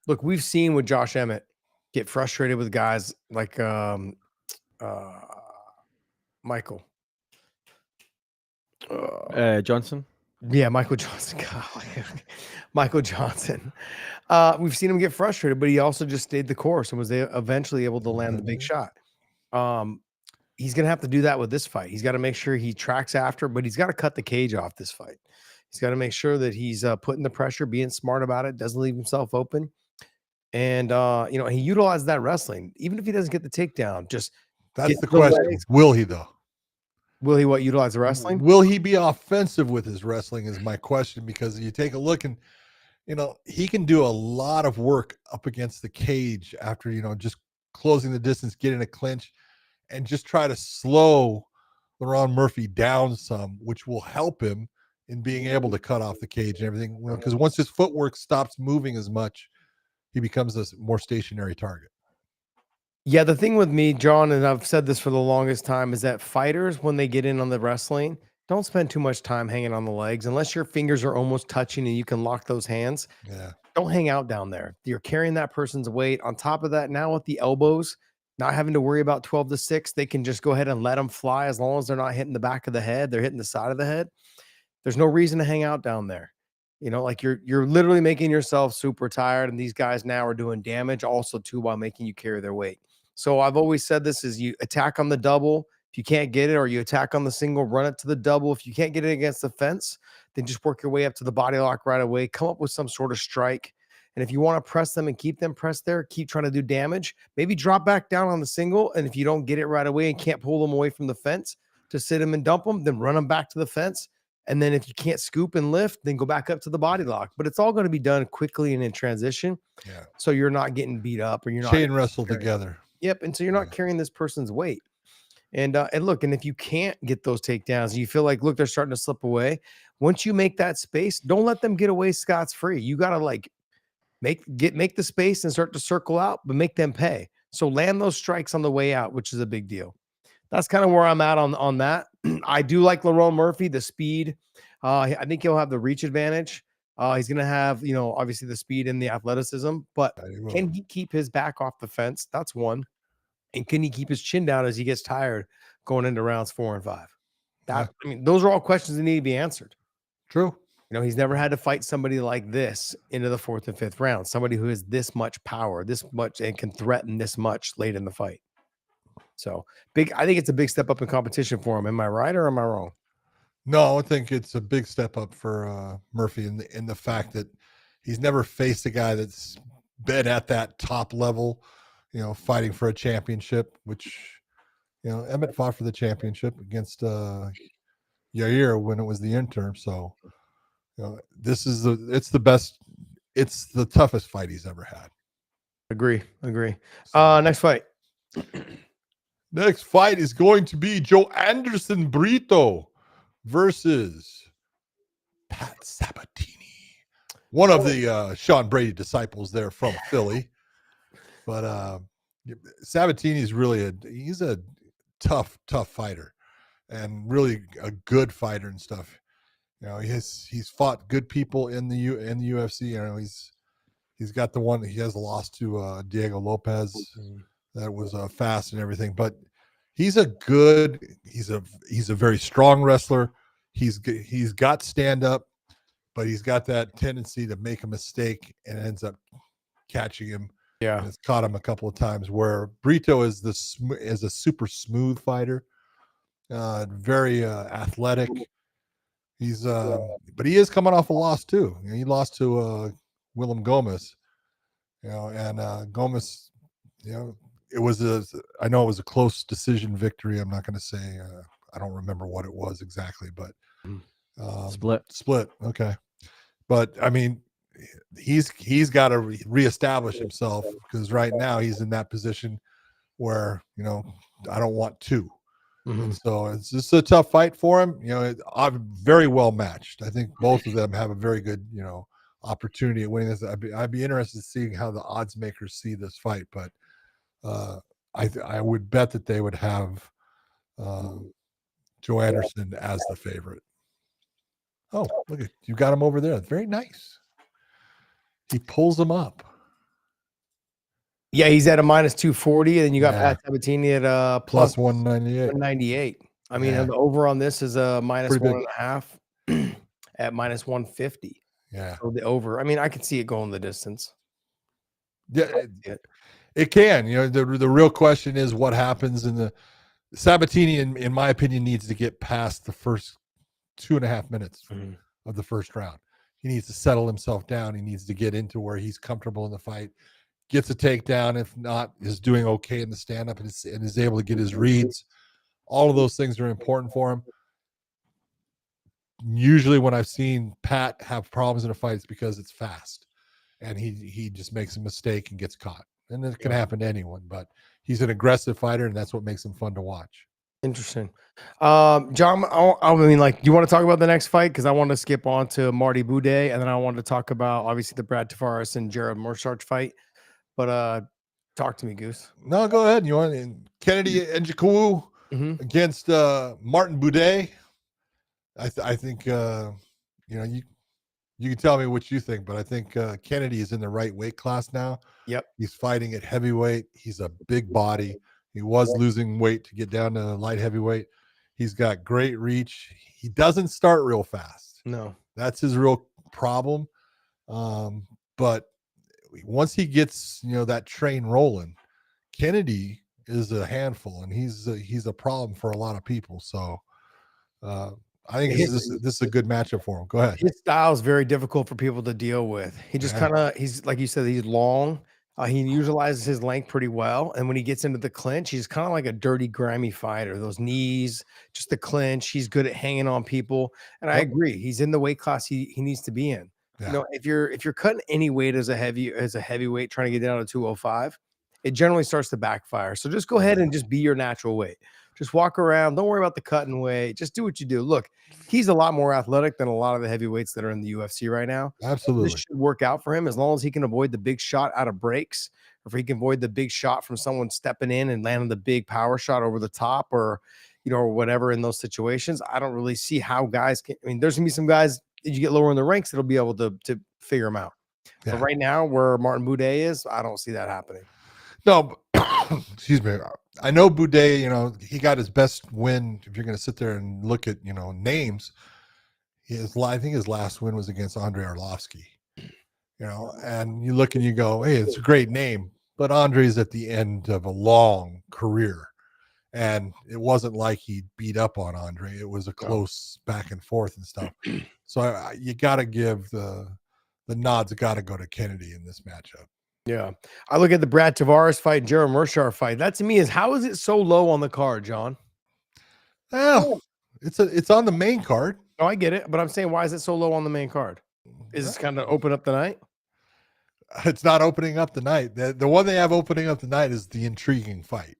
Look, we've seen with Josh Emmett get frustrated with guys like Michael Johnson. Yeah, Michael Johnson. Michael Johnson. We've seen him get frustrated, but he also just stayed the course and was eventually able to land the big shot. He's going to have to do that with this fight. He's got to make sure he tracks after, but he's got to cut the cage off this fight. He's got to make sure that he's putting the pressure, being smart about it, doesn't leave himself open. And, he utilized that wrestling. Even if he doesn't get the takedown, that's the question. Legs. Will he, though? Will he utilize the wrestling? Will he be offensive with his wrestling is my question, because you take a look and, he can do a lot of work up against the cage after, just closing the distance, getting a clinch, and just try to slow Lerone Murphy down some, which will help him in being able to cut off the cage and everything. Because once his footwork stops moving as much, he becomes a more stationary target. Yeah, the thing with me, John, and I've said this for the longest time, is that fighters, when they get in on the wrestling, don't spend too much time hanging on the legs. Unless your fingers are almost touching and you can lock those hands. Yeah. Don't hang out down there. You're carrying that person's weight. On top of that, now with the elbows, not having to worry about 12-6, they can just go ahead and let them fly as long as they're not hitting the back of the head. They're hitting the side of the head. There's no reason to hang out down there. You're literally making yourself super tired, and these guys now are doing damage also too while making you carry their weight. So I've always said this is you attack on the double. If you can't get it, or you attack on the single, run it to the double. If you can't get it against the fence, then just work your way up to the body lock right away. Come up with some sort of strike. And if you want to press them and keep them pressed there, keep trying to do damage. Maybe drop back down on the single. And if you don't get it right away and can't pull them away from the fence to sit them and dump them, then run them back to the fence. And then if you can't scoop and lift, then go back up to the body lock. But it's all going to be done quickly and in transition. Yeah. So you're not getting beat up, or you're not chain wrestle together. Yep. And so you're not carrying this person's weight. And look, and if you can't get those takedowns, and you feel like, look, they're starting to slip away. Once you make that space, don't let them get away scot-free. You got to like make the space and start to circle out, but make them pay. So land those strikes on the way out, which is a big deal. That's kind of where I'm at on that. I do like Lerone Murphy, the speed. I think he'll have the reach advantage. He's going to have, obviously the speed and the athleticism, but can he keep his back off the fence? That's one. And can he keep his chin down as he gets tired going into rounds 4 and 5? I mean, those are all questions that need to be answered. True. He's never had to fight somebody like this into the 4th and 5th round, somebody who has this much power, this much, and can threaten this much late in the fight. So I think it's a big step up in competition for him. Am I right or am I wrong? No, I think it's a big step up for Murphy in the fact that he's never faced a guy that's been at that top level, fighting for a championship, which, Emmett fought for the championship against Yair when it was the interim. So, it's the best, it's the toughest fight he's ever had. Agree. Next fight. Next fight is going to be Joe Anderson Brito versus Pat Sabatini, one of the Sean Brady disciples there from Philly. But Sabatini is really he's a tough fighter and really a good fighter and stuff. He's fought good people in the UFC. He's got the one, he has a loss to Diego Lopez. That was fast and everything, but he's a very strong wrestler. He's got stand up, but he's got that tendency to make a mistake and ends up catching him. Yeah, and it's caught him a couple of times. Where Brito is a super smooth fighter, very athletic. He's but he is coming off a loss too. He lost to Willem Gomez, and Gomez, I know it was a close decision victory. I'm not going to say, I don't remember what it was exactly, but split. Okay. But I mean, he's got to reestablish himself, because right now he's in that position where, I don't want to. And so it's just a tough fight for him. I'm very well matched. I think both of them have a very good, opportunity at winning this. I'd be interested in seeing how the odds makers see this fight, but I would bet that they would have Joe Anderson as the favorite. Oh, look at you, got him over there. Very nice. He pulls him up. Yeah, he's at a -240, and then you got Pat Sabatini at plus 198. 198. I mean, the over on this is a -1.5 at -150. Yeah. So the over. I mean, I can see it going the distance. Yeah, it can. The real question is what happens in the Sabatini, in my opinion, needs to get past the first 2.5 minutes of the first round. He needs to settle himself down. He needs to get into where he's comfortable in the fight, gets a takedown. If not, is doing okay in the stand-up and is able to get his reads. All of those things are important for him. Usually when I've seen Pat have problems in a fight, it's because it's fast and he just makes a mistake and gets caught. And it can happen to anyone, but he's an aggressive fighter, and that's what makes him fun to watch. Interesting. John, I mean, do you want to talk about the next fight? Because I want to skip on to Marty Boudet, and then I wanted to talk about, obviously, the Brad Tavares and Jared Mersarch fight. But talk to me, Goose. No, go ahead. You want Kennedy Njoku against Martin Boudet? I think you can tell me what you think, but I think Kennedy is in the right weight class now. Yep. He's fighting at heavyweight. He's a big body. He was losing weight to get down to light heavyweight. He's got great reach. He doesn't start real fast. No. That's his real problem. But once he gets, that train rolling, Kennedy is a handful, and he's a problem for a lot of people. So I think this is a good matchup for him. Go ahead. His style is very difficult for people to deal with. He just he's like you said, he's long. He utilizes his length pretty well. And when he gets into the clinch, he's kind of like a dirty, grimy fighter. Those knees, just the clinch. He's good at hanging on people. And I agree. He's in the weight class he needs to be in. Yeah. If you're cutting any weight as a heavyweight trying to get down to 205, it generally starts to backfire. So just go ahead and just be your natural weight. Just walk around. Don't worry about the cutting weight. Just do what you do. Look, he's a lot more athletic than a lot of the heavyweights that are in the UFC right now. Absolutely. This should work out for him as long as he can avoid the big shot out of breaks, or if he can avoid the big shot from someone stepping in and landing the big power shot over the top, or or whatever in those situations. I don't really see how guys can. I mean, there's gonna be some guys that you get lower in the ranks that'll be able to figure them out. Yeah. But right now, where Martin Boudet is, I don't see that happening. No, excuse me. I know Boudet, he got his best win. If you're going to sit there and look at, names, I think his last win was against Andrei Arlovsky, and you look and you go, hey, it's a great name, but Andrei's at the end of a long career. And it wasn't like he beat up on Andre. It was a close back and forth and stuff. So you got to give the nods got to go to Kennedy in this matchup. Yeah. I look at the Brad Tavares fight and Gerald Meerschaert fight. That to me is, how is it so low on the card, John? Well, it's on the main card. Oh, I get it. But I'm saying, why is it so low on the main card? Is this kind of open up the night? It's not opening up the night. The one they have opening up the night is the intriguing fight.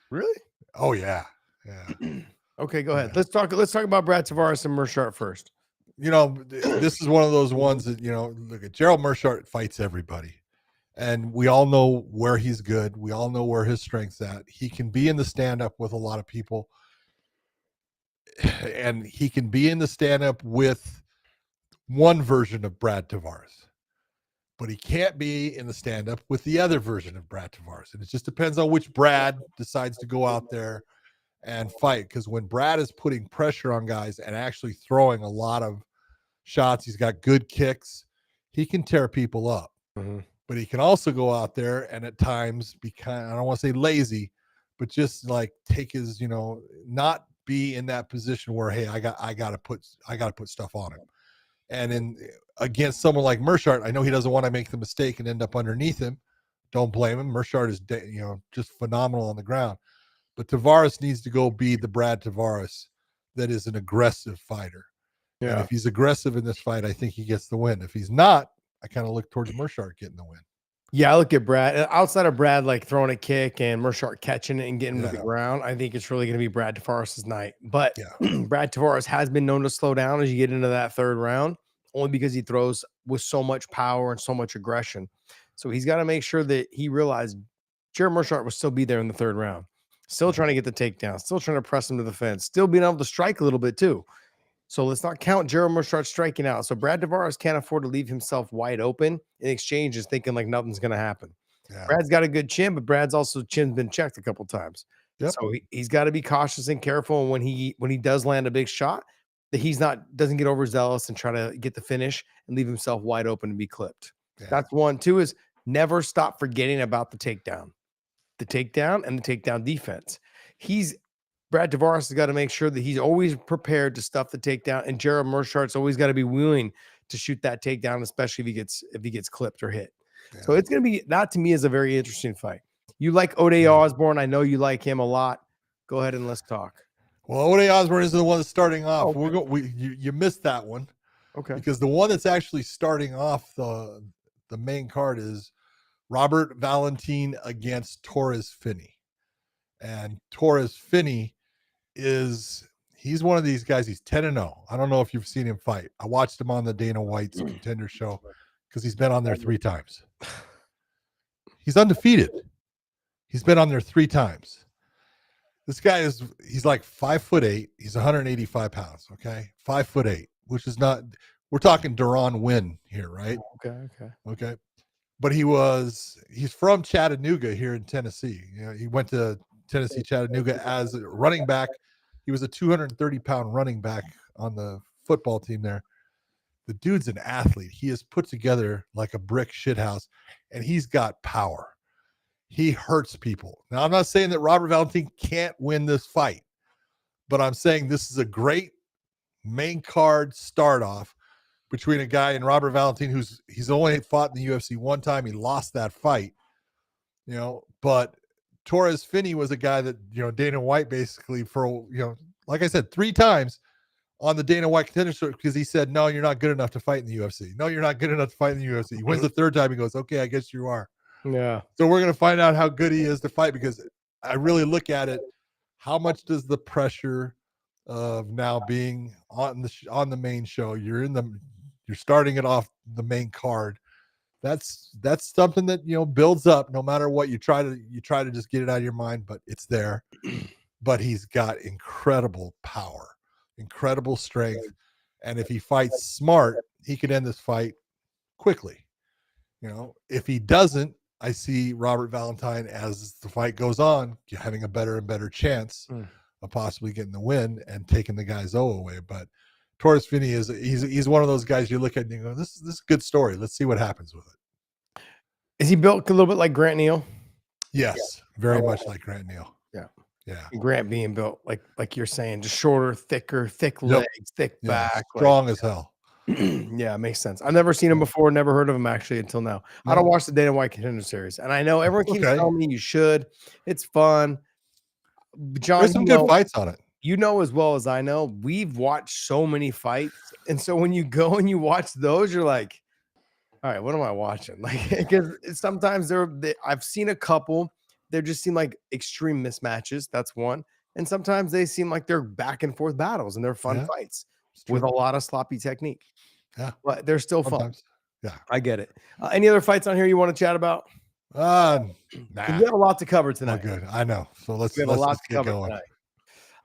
Really? Oh, yeah. Yeah. Okay, go ahead. Let's talk about Brad Tavares and Meerschaert first. This is one of those ones that, look at Gerald Meerschaert fights everybody. And we all know where he's good. We all know where his strength's at. He can be in the stand-up with a lot of people. And he can be in the stand-up with one version of Brad Tavares. But he can't be in the stand-up with the other version of Brad Tavares. And it just depends on which Brad decides to go out there and fight. Because when Brad is putting pressure on guys and actually throwing a lot of shots, he's got good kicks, he can tear people up. Mm-hmm. But he can also go out there and at times be I don't want to say lazy, but just like take his, not be in that position where, hey, I got to put stuff on him. And against someone like Meerschaert, I know he doesn't want to make the mistake and end up underneath him. Don't blame him. Meerschaert is, just phenomenal on the ground. But Tavares needs to go be the Brad Tavares that is an aggressive fighter. Yeah. And if he's aggressive in this fight, I think he gets the win. If he's not, I kind of look towards Meerschaert getting the win. Yeah, I look at Brad. Outside of Brad like throwing a kick and Meerschaert catching it and getting to the ground, I think it's really going to be Brad Tavares' night. But Brad Tavares has been known to slow down as you get into that third round, only because he throws with so much power and so much aggression. So he's got to make sure that he realized Gerald Meerschaert will still be there in the third round, still trying to get the takedown, still trying to press him to the fence, still being able to strike a little bit too. So let's not count Gerald Meerschaert striking out. So Brad Tavares can't afford to leave himself wide open in exchange, is thinking like nothing's going to happen. Yeah. Brad's got a good chin, but Brad's also chin's been checked a couple times. Yep. So he's got to be cautious and careful. And when he does land a big shot, that doesn't get overzealous and try to get the finish and leave himself wide open and be clipped. Yeah. That's one. Two is never stop forgetting about the takedown and the takedown defense. Brad Tavares has got to make sure that he's always prepared to stuff the takedown, and Gerald Meerschaert's always got to be willing to shoot that takedown, especially if he gets clipped or hit. Yeah. So it's going to be, that to me is a very interesting fight. You like Ode Osborne. I know you like him a lot. Go ahead and let's talk. Well, Ode Osborne is the one that's starting off. Okay. You missed that one. Okay. Because the one that's actually starting off the main card is Robert Valentin against Torres Finney. And Torres Finney he's one of these guys. He's 10-0. I don't know if you've seen him fight. I watched him on the Dana White's Contender Show because he's been on there 3 times. He's undefeated. He's been on there 3 times. This guy he's like 5'8". He's 185 pounds. Okay. 5'8", which is not, we're talking Duran Win here, right? Okay. But he's from Chattanooga here in Tennessee. He went to Tennessee Chattanooga as a running back. He was a 230-pound running back on the football team there. The dude's an athlete. He is put together like a brick shithouse, and he's got power. He hurts people. Now, I'm not saying that Robert Valentin can't win this fight, but I'm saying this is a great main card start off between a guy and Robert Valentin he's only fought in the UFC one time. He lost that fight, but Torres Finney was a guy that, Dana White basically like I said, 3 times on the Dana White Contender Show because he said, no, you're not good enough to fight in the UFC. No, you're not good enough to fight in the UFC. He wins the 3rd time. He goes, okay, I guess you are. Yeah. So we're going to find out how good he is to fight because I really look at it. how much does the pressure of now being on the main show, you're starting it off the main card, that's something that builds up. No matter what, you try to just get it out of your mind, but it's there. But he's got incredible power, incredible strength, and if he fights smart, he could end this fight quickly. If he doesn't, I see Robert Valentine, as the fight goes on, having a better and better chance of possibly getting the win and taking the guy's O away. But Torres Finney he's one of those guys you look at and you go, this is a good story. Let's see what happens with it. Is he built a little bit like Grant Neal? Yes, very much like Grant Neal. Yeah. Grant being built like you're saying, just shorter, thicker, thick legs, thick back, strong as hell. Yeah, it makes sense. I've never seen him before, never heard of him actually until now. I don't watch the Dana White Contender Series, and I know everyone keeps telling me you should. It's fun. John, there's some good fights on it. You know as well as I know, we've watched so many fights, and so when you go and you watch those, you're like, all right, what am I watching? Like, because sometimes I've seen a couple. They just seem like extreme mismatches. That's one. And sometimes they seem like they're back and forth battles and they're fun fights with a lot of sloppy technique. Yeah. But they're still fun. Yeah. I get it. Any other fights on here you want to chat about? Nah. We have a lot to cover tonight. Oh, good. I know. So let's get going.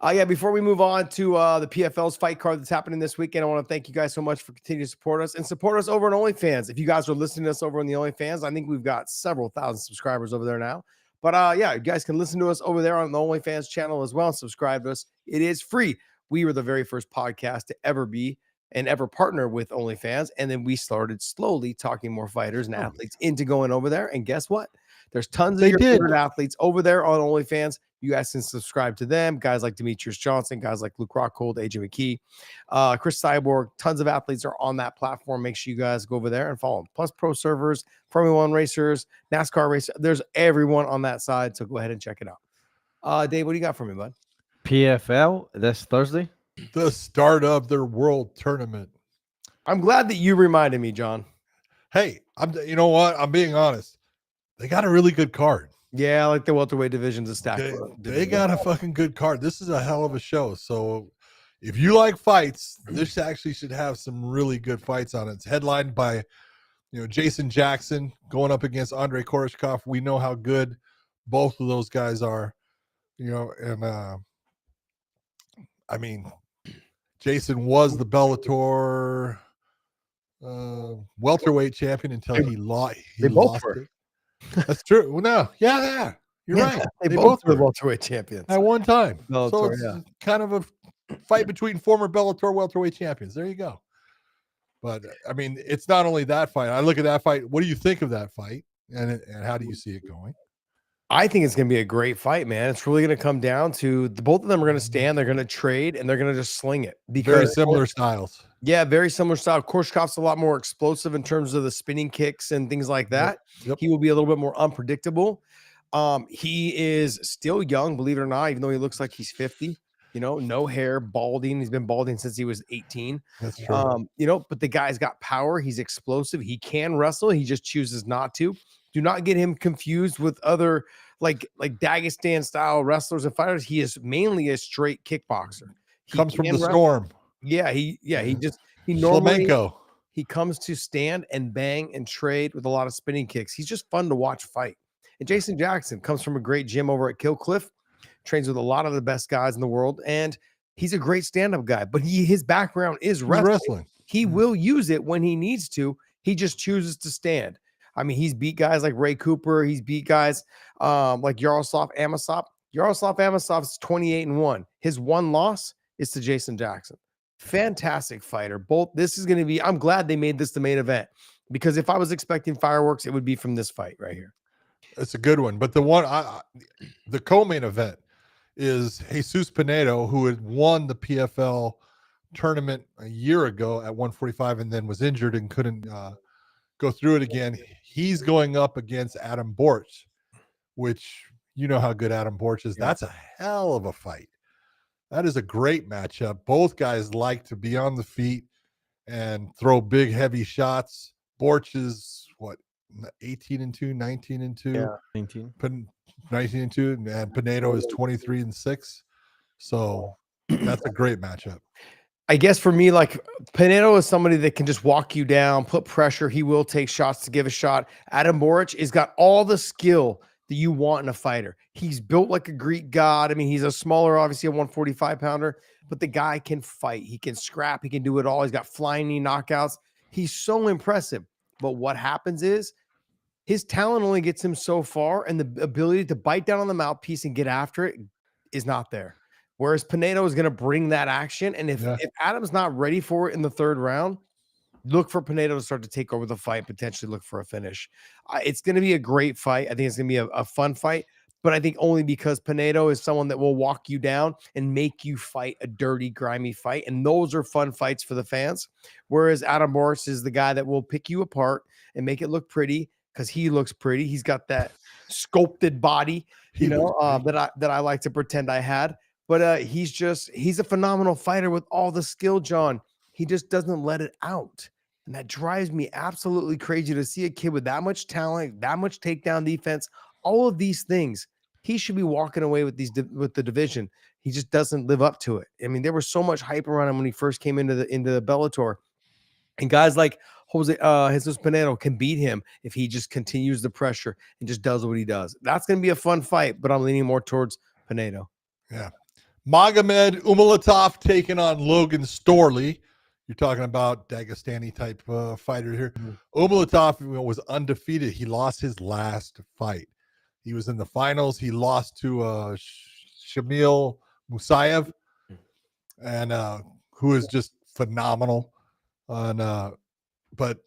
Tonight. Before we move on to the PFL's fight card that's happening this weekend, I want to thank you guys so much for continuing to support us and support us over on OnlyFans. If you guys are listening to us over on the OnlyFans, I think we've got several thousand subscribers over there now. But you guys can listen to us over there on the OnlyFans channel as well and subscribe to us. It is free. We were the very first podcast to ever be and ever partner with OnlyFans. And then we started slowly talking more fighters and athletes into going over there. And guess what? There's tons of your favorite athletes over there on OnlyFans. You guys can subscribe to them. Guys like Demetrius Johnson, guys like Luke Rockhold, AJ McKee, Chris Cyborg. Tons of athletes are on that platform. Make sure you guys go over there and follow them. Plus pro servers, Formula One racers, NASCAR racers. There's everyone on that side. So go ahead and check it out. Dave, what do you got for me, bud? PFL this Thursday. The start of their world tournament. I'm glad that you reminded me, John. Hey, you know what? I'm being honest. They got a really good card. Yeah, I like the welterweight division's a stack. They got a fucking good card. This is a hell of a show. So if you like fights, this actually should have some really good fights on it. It's headlined by, Jason Jackson going up against Andrei Koreshkov. We know how good both of those guys are, and I mean, Jason was the Bellator welterweight champion until he lost it. That's true. Well, no, yeah, you're right. They both were welterweight champions at one time. Bellator, so it's kind of a fight between former Bellator welterweight champions. There you go. But I mean, it's not only that fight. I look at that fight. What do you think of that fight, and how do you see it going? I think it's going to be a great fight, man. It's really going to come down to both of them are going to stand. They're going to trade, and they're going to just sling it. Very similar styles. Yeah, very similar style. Koreshkov's a lot more explosive in terms of the spinning kicks and things like that. Yep. He will be a little bit more unpredictable. He is still young, believe it or not, even though he looks like he's 50. No hair, balding. He's been balding since he was 18. That's true. But the guy's got power. He's explosive. He can wrestle. He just chooses not to. Do not get him confused with other like Dagestan style wrestlers and fighters. He is mainly a straight kickboxer. He comes from the storm. Yeah, he normally Flamenco. He comes to stand and bang and trade with a lot of spinning kicks. He's just fun to watch fight. And Jason Jackson comes from a great gym over at Kill Cliff, trains with a lot of the best guys in the world, and he's a great stand-up guy. But his background is wrestling. He will use it when he needs to. He just chooses to stand. I mean, he's beat guys like Ray Cooper. He's beat guys like Yaroslav Amosov. Yaroslav Amosov's 28-1. His one loss is to Jason Jackson. Fantastic fighter. This is going to be, I'm glad they made this the main event, because if I was expecting fireworks, it would be from this fight right here. It's a good one. But the co-main event is Jesus Pinedo, who had won the PFL tournament a year ago at 145 and then was injured and couldn't go through it again. He's going up against Adam Borch, which you know how good Adam Borch is. That's a hell of a fight. That is a great matchup. Both guys like to be on the feet and throw big, heavy shots. Borch is 18-2, 19-2. Yeah, 19. 19-2, and Pinedo is 23-6. So that's a great matchup. I guess for me, like Pinedo is somebody that can just walk you down, put pressure. He will take shots to give a shot. Adam Boric has got all the skill that you want in a fighter. He's built like a Greek god. I mean, he's a smaller, obviously a 145 pounder, but the guy can fight. He can scrap. He can do it all. He's got flying knee knockouts. He's so impressive. But what happens is his talent only gets him so far, and the ability to bite down on the mouthpiece and get after it is not there. Whereas Pinedo is going to bring that action. And if Adam's not ready for it in the third round, look for Pinedo to start to take over the fight, potentially look for a finish. It's going to be a great fight. I think it's going to be a fun fight, but I think only because Pinedo is someone that will walk you down and make you fight a dirty, grimy fight. And those are fun fights for the fans. Whereas Adam Boris is the guy that will pick you apart and make it look pretty because he looks pretty. He's got that sculpted body, that I like to pretend I had. But he's a phenomenal fighter with all the skill, John. He just doesn't let it out. And that drives me absolutely crazy to see a kid with that much talent, that much takedown defense, all of these things. He should be walking away with the division. He just doesn't live up to it. I mean, there was so much hype around him when he first came into the Bellator. And guys like Jesus Pinedo can beat him if he just continues the pressure and just does what he does. That's going to be a fun fight, but I'm leaning more towards Pinedo. Yeah. Magomed Umalatov taking on Logan Storley. You're talking about Dagestani type fighter here. Umalatov was undefeated. He lost his last fight. He was in the finals. He lost to Shamil Musayev, and who is just phenomenal. But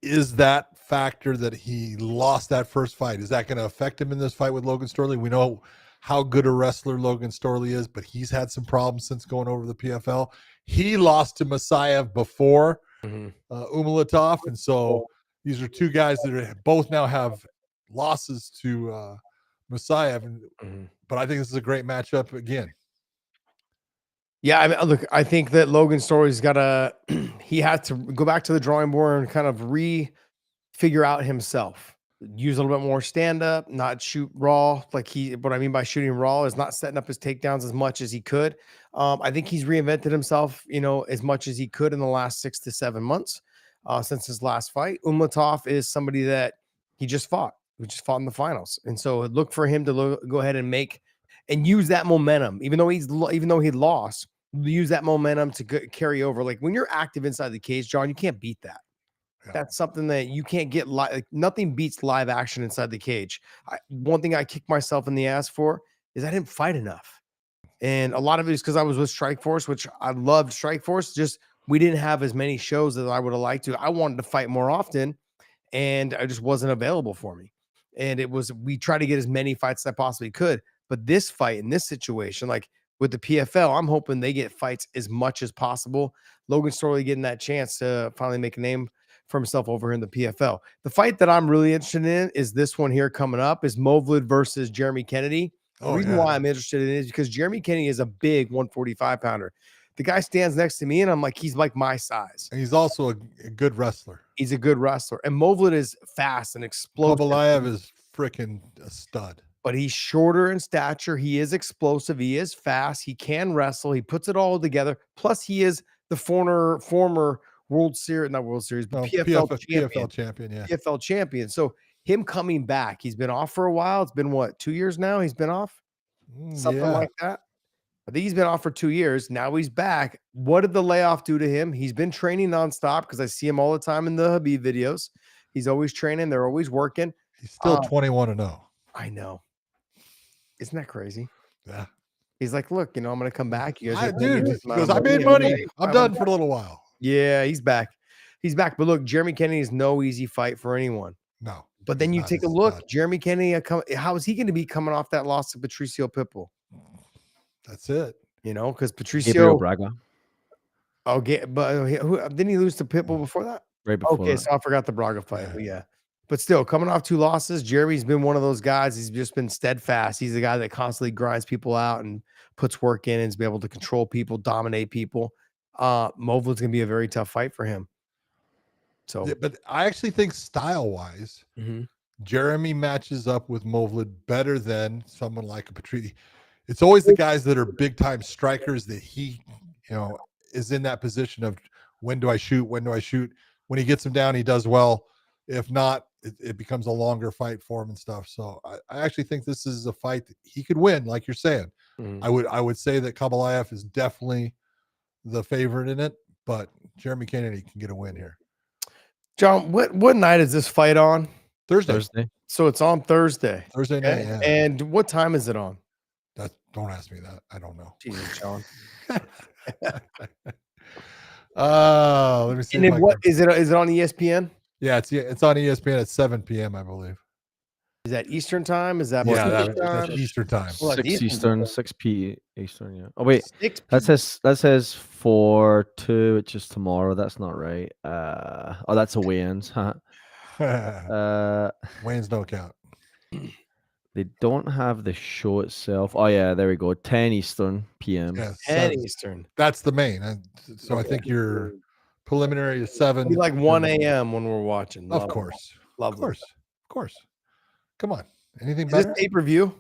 is that factor that he lost that first fight, is that going to affect him in this fight with Logan Storley? We know how good a wrestler Logan Storley is, but he's had some problems since going over the PFL. He lost to Musayev before Umalatov, and so these are two guys that both now have losses to Musayev. But I think this is a great matchup again. Yeah, I mean, look, I think that Logan Storley's got he has to go back to the drawing board and kind of figure out himself. Use a little bit more stand-up, not shoot raw. What I mean by shooting raw is not setting up his takedowns as much as he could. I think he's reinvented himself, as much as he could in the last 6 to 7 months since his last fight. Umalatov is somebody that he just fought. We just fought in the finals. And so look for him to go ahead and use that momentum, even though he lost, use that momentum to carry over. Like when you're active inside the cage, John, you can't beat that. Yeah. That's something that you can't get nothing beats live action inside the cage. One thing I kicked myself in the ass for is I didn't fight enough. And a lot of it is because I was with Strikeforce, which I loved Strikeforce. Just we didn't have as many shows as I would have liked to. I wanted to fight more often, and I just wasn't available for me. And we tried to get as many fights as I possibly could. But this fight in this situation, like with the PFL, I'm hoping they get fights as much as possible. Logan Storley getting that chance to finally make a name for himself over in the PFL. The fight that I'm really interested in is this one here coming up, is Movlid versus Jeremy Kennedy. The reason why I'm interested in it is because Jeremy Kennedy is a big 145 pounder. The guy stands next to me and I'm like, he's like my size. And he's also a good wrestler. He's a good wrestler. And Movlid is fast and explosive. Kovalaev is freaking a stud. But he's shorter in stature. He is explosive. He is fast. He can wrestle. He puts it all together. Plus, he is the former World Series, not World Series, but PFL champion. Yeah. PFL champion. So him coming back, he's been off for a while. It's been 2 years now? He's been off? Something like that. I think he's been off for 2 years. Now he's back. What did the layoff do to him? He's been training nonstop because I see him all the time in the Habib videos. He's always training. They're always working. He's still 21-0. I know. Isn't that crazy? Yeah. He's like, look, I'm going to come back. You guys I made money. I'm done for a little while. Yeah, he's back. He's back. But look, Jeremy Kennedy is no easy fight for anyone. No. But then you take a look, Jeremy Kennedy, how is he going to be coming off that loss to Patricio Pitbull? That's it. Because Patricio Braga. Okay, but didn't he lose to Pitbull before that? Right before. Okay, so I forgot the Braga fight. Yeah. But yeah. But still, coming off 2 losses, Jeremy's been one of those guys. He's just been steadfast. He's the guy that constantly grinds people out and puts work in and is able to control people, dominate people. Movlid's going to be a very tough fight for him. So, yeah, but I actually think Jeremy matches up with Movlid better than someone like a Patricio. It's always the guys that are big time strikers that he, is in that position of when do I shoot? When do I shoot? When he gets him down, he does well. If not, it becomes a longer fight for him and stuff. So I actually think this is a fight that he could win, like you're saying. Mhm. I would say that Kabalayev is definitely the favorite in it, but Jeremy Kennedy can get a win here. John, what night is this fight on? Thursday. So it's on Thursday. Thursday night, yeah. And what time is it on? Don't ask me that. I don't know. Jesus, John. Let me see. And then what is it? Is it on ESPN? Yeah, it's on ESPN at 7 p.m. I believe. Is that Eastern time? Is that that's Eastern time. Well, 6 Eastern, 6 p. Eastern. Yeah. Oh wait, 6 that says 4/2, which is tomorrow. That's not right. Oh, that's a weigh-ins. Wayne's don't count. They don't have the show itself. Oh yeah, there we go. 10 Eastern p.m. Yeah, 10 Eastern. That's the main. So I think your preliminary is 7. It'll be like 1 a.m. when we're watching. Of course. Love Of course. Come on. Anything Is better? this pay-per-view?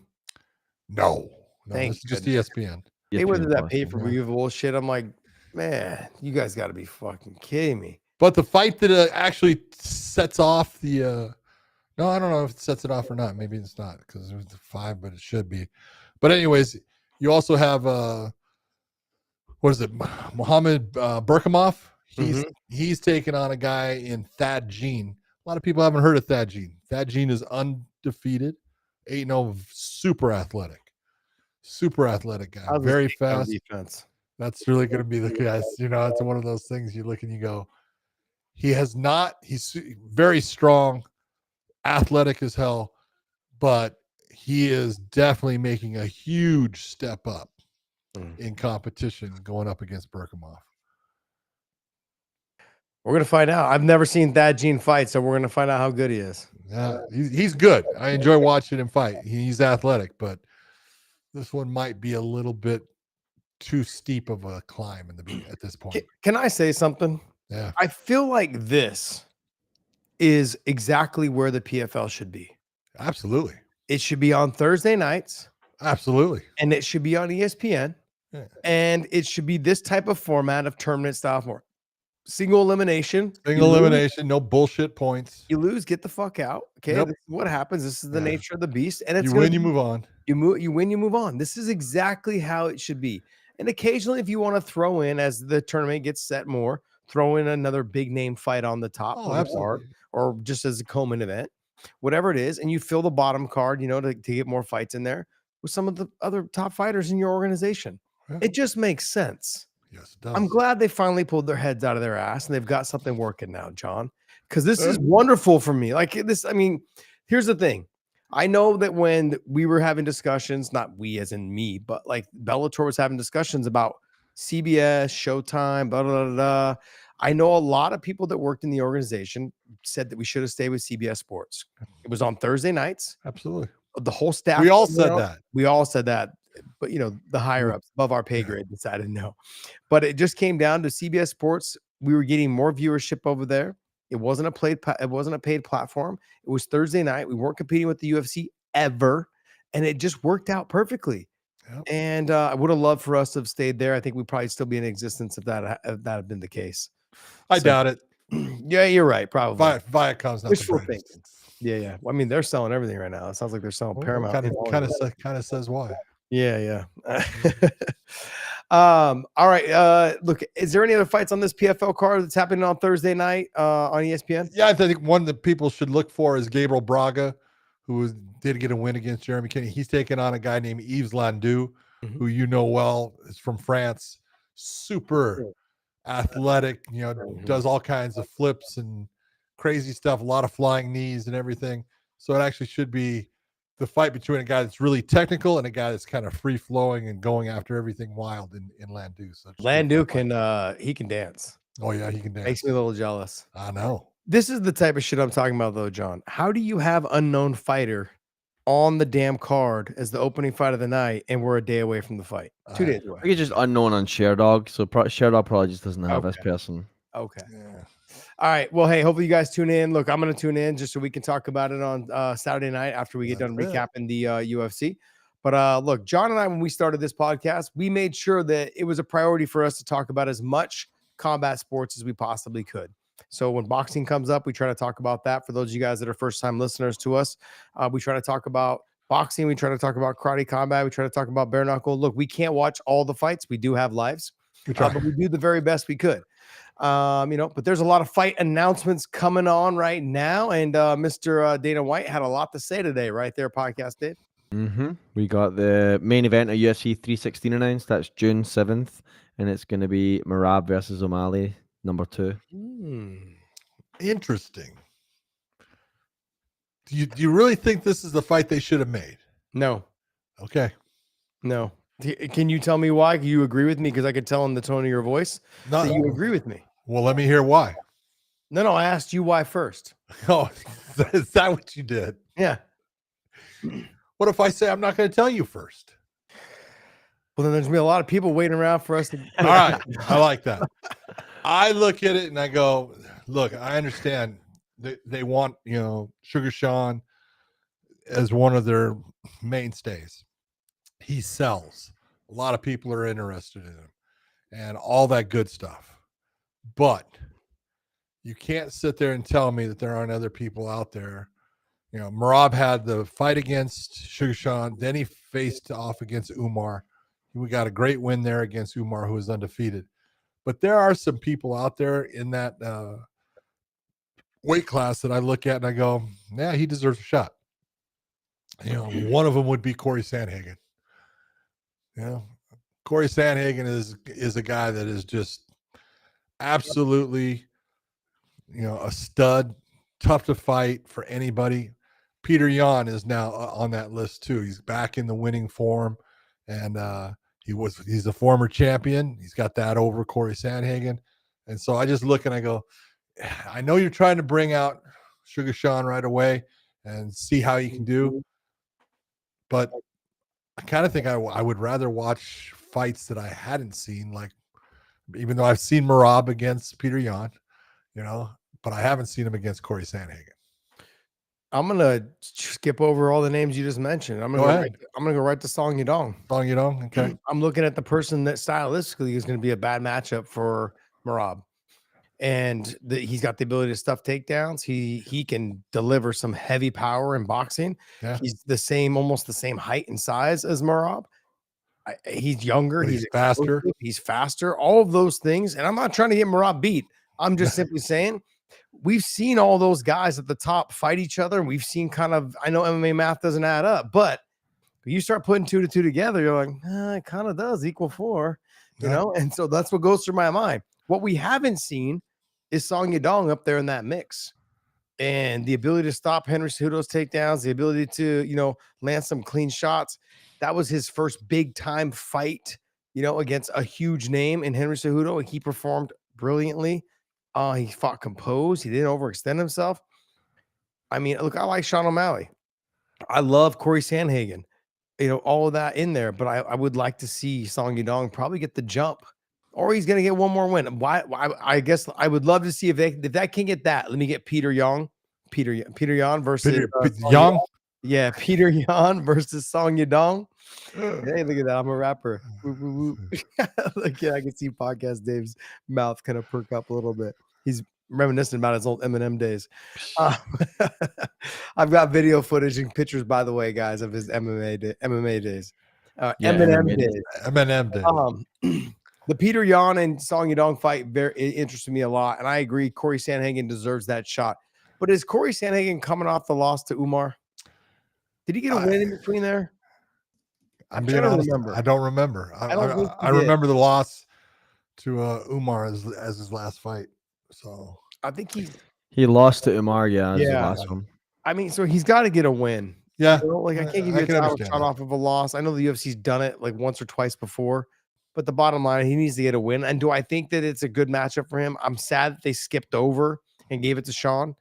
No, Thank this is just ESPN. They went to that Plus, pay-per-view bullshit. I'm like, man, you guys got to be fucking kidding me. But the fight that actually sets off the no, I don't know if it sets it off or not. Maybe it's not because it was the 5, but it should be. But anyways, you also have what is it, Mohammed Berkamov? He's taking on a guy in Thad Jean. A lot of people haven't heard of Thad Jean. Thad Jean is undefeated, 8-0, super athletic guy, very fast. Defense. That's really going to be the guys. It's one of those things you look and you go, he's very strong, athletic as hell, but he is definitely making a huge step up in competition going up against Berkamov. We're going to find out. I've never seen Thad Jean fight, so we're going to find out how good he is. Yeah, he's good. I enjoy watching him fight. He's athletic, but this one might be a little bit too steep of a climb at this point. Can I say something? Yeah. I feel like this is exactly where the PFL should be. Absolutely. It should be on Thursday nights. Absolutely. And it should be on ESPN. Yeah. And it should be this type of format of tournament style more. Single elimination. No bullshit points. You lose, get the fuck out. Okay. Yep. This is what happens. This is the nature of the beast. And it's you win, you move on. You win, you move on. This is exactly how it should be. And occasionally, if you want to throw in, as the tournament gets set more, throw in another big name fight on the top card, or just as a co-main event, whatever it is, and you fill the bottom card, to get more fights in there with some of the other top fighters in your organization. Yeah. It just makes sense. Yes, it does. I'm glad they finally pulled their heads out of their ass and they've got something working now, John, because this is wonderful for me. Like this, I mean, here's the thing. I know that when we were having discussions, not we as in me, but like Bellator was having discussions about CBS, Showtime, blah, blah, blah, blah. I know a lot of people that worked in the organization said that we should have stayed with CBS Sports. It was on Thursday nights. Absolutely. The whole staff. We all said that. We all said that. But, the higher ups above our pay grade decided no. But it just came down to CBS Sports. We were getting more viewership over there. It wasn't a paid platform. It was Thursday night. We weren't competing with the UFC ever. And it just worked out perfectly. Yep. And I would have loved for us to have stayed there. I think we'd probably still be in existence if that had been the case. I doubt it. Yeah, you're right. Probably. Viacom's not the brightest. Yeah. Well, I mean, they're selling everything right now. It sounds like they're selling Paramount. Kind of says why. Yeah. All right. Look, is there any other fights on this PFL card that's happening on Thursday night on ESPN? Yeah, I think one that people should look for is Gabriel Braga, who did get a win against Jeremy Kennedy. He's taking on a guy named Yves Landau, who well is from France. Super athletic, does all kinds of flips and crazy stuff, a lot of flying knees and everything. So it actually should be the fight between a guy that's really technical and a guy that's kind of free flowing and going after everything wild in Landau. So Landau he can dance. Oh yeah, he can dance. Makes me a little jealous. I know. This is the type of shit I'm talking about though, John. How do you have unknown fighter on the damn card as the opening fight of the night and we're a day away from the fight? 2 days away. I think it's just unknown on Sherdog, so Sherdog probably just doesn't have this person. Okay. Yeah. All right. Well, hey, hopefully you guys tune in. Look, I'm going to tune in just so we can talk about it on Saturday night after we get done recapping the UFC. But look, John and I, when we started this podcast, we made sure that it was a priority for us to talk about as much combat sports as we possibly could. So when boxing comes up, we try to talk about that. For those of you guys that are first-time listeners to us, we try to talk about boxing. We try to talk about karate combat. We try to talk about bare knuckle. Look, we can't watch all the fights. We do have lives, but we do the very best we could. But there's a lot of fight announcements coming on right now. And Mr. Dana White had a lot to say today, right there, podcast Dave. We got the main event of UFC 316 announced. That's June 7th, and it's going to be Merab versus O'Malley, number 2. Interesting. Do you really think this is the fight they should have made? No. Okay. No. Can you tell me why? You agree with me? Because I could tell in the tone of your voice that you agree with me. Well, let me hear why. No, I asked you why first. Oh, is that what you did? Yeah. What if I say I'm not going to tell you first? Well, then there's going to be a lot of people waiting around for us to. All right. I like that. I look at it and I go, look, I understand they want, Sugar Sean as one of their mainstays. He sells. A lot of people are interested in him and all that good stuff. But you can't sit there and tell me that there aren't other people out there. Merab had the fight against Sugar Sean. Then he faced off against Umar. We got a great win there against Umar, who is undefeated. But there are some people out there in that weight class that I look at and I go, yeah, he deserves a shot. One of them would be Corey Sandhagen. Corey Sandhagen is a guy that is just absolutely, a stud, tough to fight for anybody. Peter Yan is now on that list too. He's back in the winning form, and he's a former champion. He's got that over Corey Sandhagen, and so I just look and I go, I know you're trying to bring out Sugar Sean right away and see how you can do, but I kind of think I would rather watch fights that I hadn't seen, like even though I've seen Merab against Peter Yan, but I haven't seen him against Corey Sandhagen. I'm gonna skip over all the names you just mentioned. I'm gonna go right to Song Yadong. Song Yadong, okay. I'm looking at the person that stylistically is going to be a bad matchup for Merab, and he's got the ability to stuff takedowns. He can deliver some heavy power in boxing. Yeah. He's almost the same height and size as Merab. He's younger. But he's faster. Explosive, he's faster. All of those things, and I'm not trying to get Merab beat. I'm just simply saying. We've seen all those guys at the top fight each other. We've seen I know MMA math doesn't add up, but you start putting 2 to 2 together, you're like, it kind of does equal 4, And so that's what goes through my mind. What we haven't seen is Song Yadong up there in that mix. And the ability to stop Henry Cejudo's takedowns, the ability to, land some clean shots. That was his first big time fight, against a huge name in Henry Cejudo. And he performed brilliantly. He fought composed. He didn't overextend himself. I mean, look, I like Sean O'Malley. I love Corey Sandhagen. All of that in there. But I would like to see Song Yadong probably get the jump, or he's going to get one more win. Why? I guess I would love to see if that can get that. Let me get Peter Yan versus Young. Yeah, Peter Yan versus Song Yadong. Hey, look at that. I'm a rapper. Look, yeah, I can see Podcast Dave's mouth kind of perk up a little bit. He's reminiscing about his old Eminem days. I've got video footage and pictures, by the way, guys, of his MMA days. Eminem days. The Peter Yan and Song Yadong fight interested me a lot, and I agree. Corey Sandhagen deserves that shot. But is Corey Sandhagen coming off the loss to Umar? Did he get a win in between there? I'm being honest, I don't remember. I remember the loss to Umar as his last fight. So I think he lost to Umar. Yeah, as the last one. I mean, so he's got to get a win. Yeah, I can't give you a title shot off of a loss. I know the UFC's done it like once or twice before, but the bottom line, he needs to get a win. And do I think that it's a good matchup for him? I'm sad that they skipped over and gave it to Sean.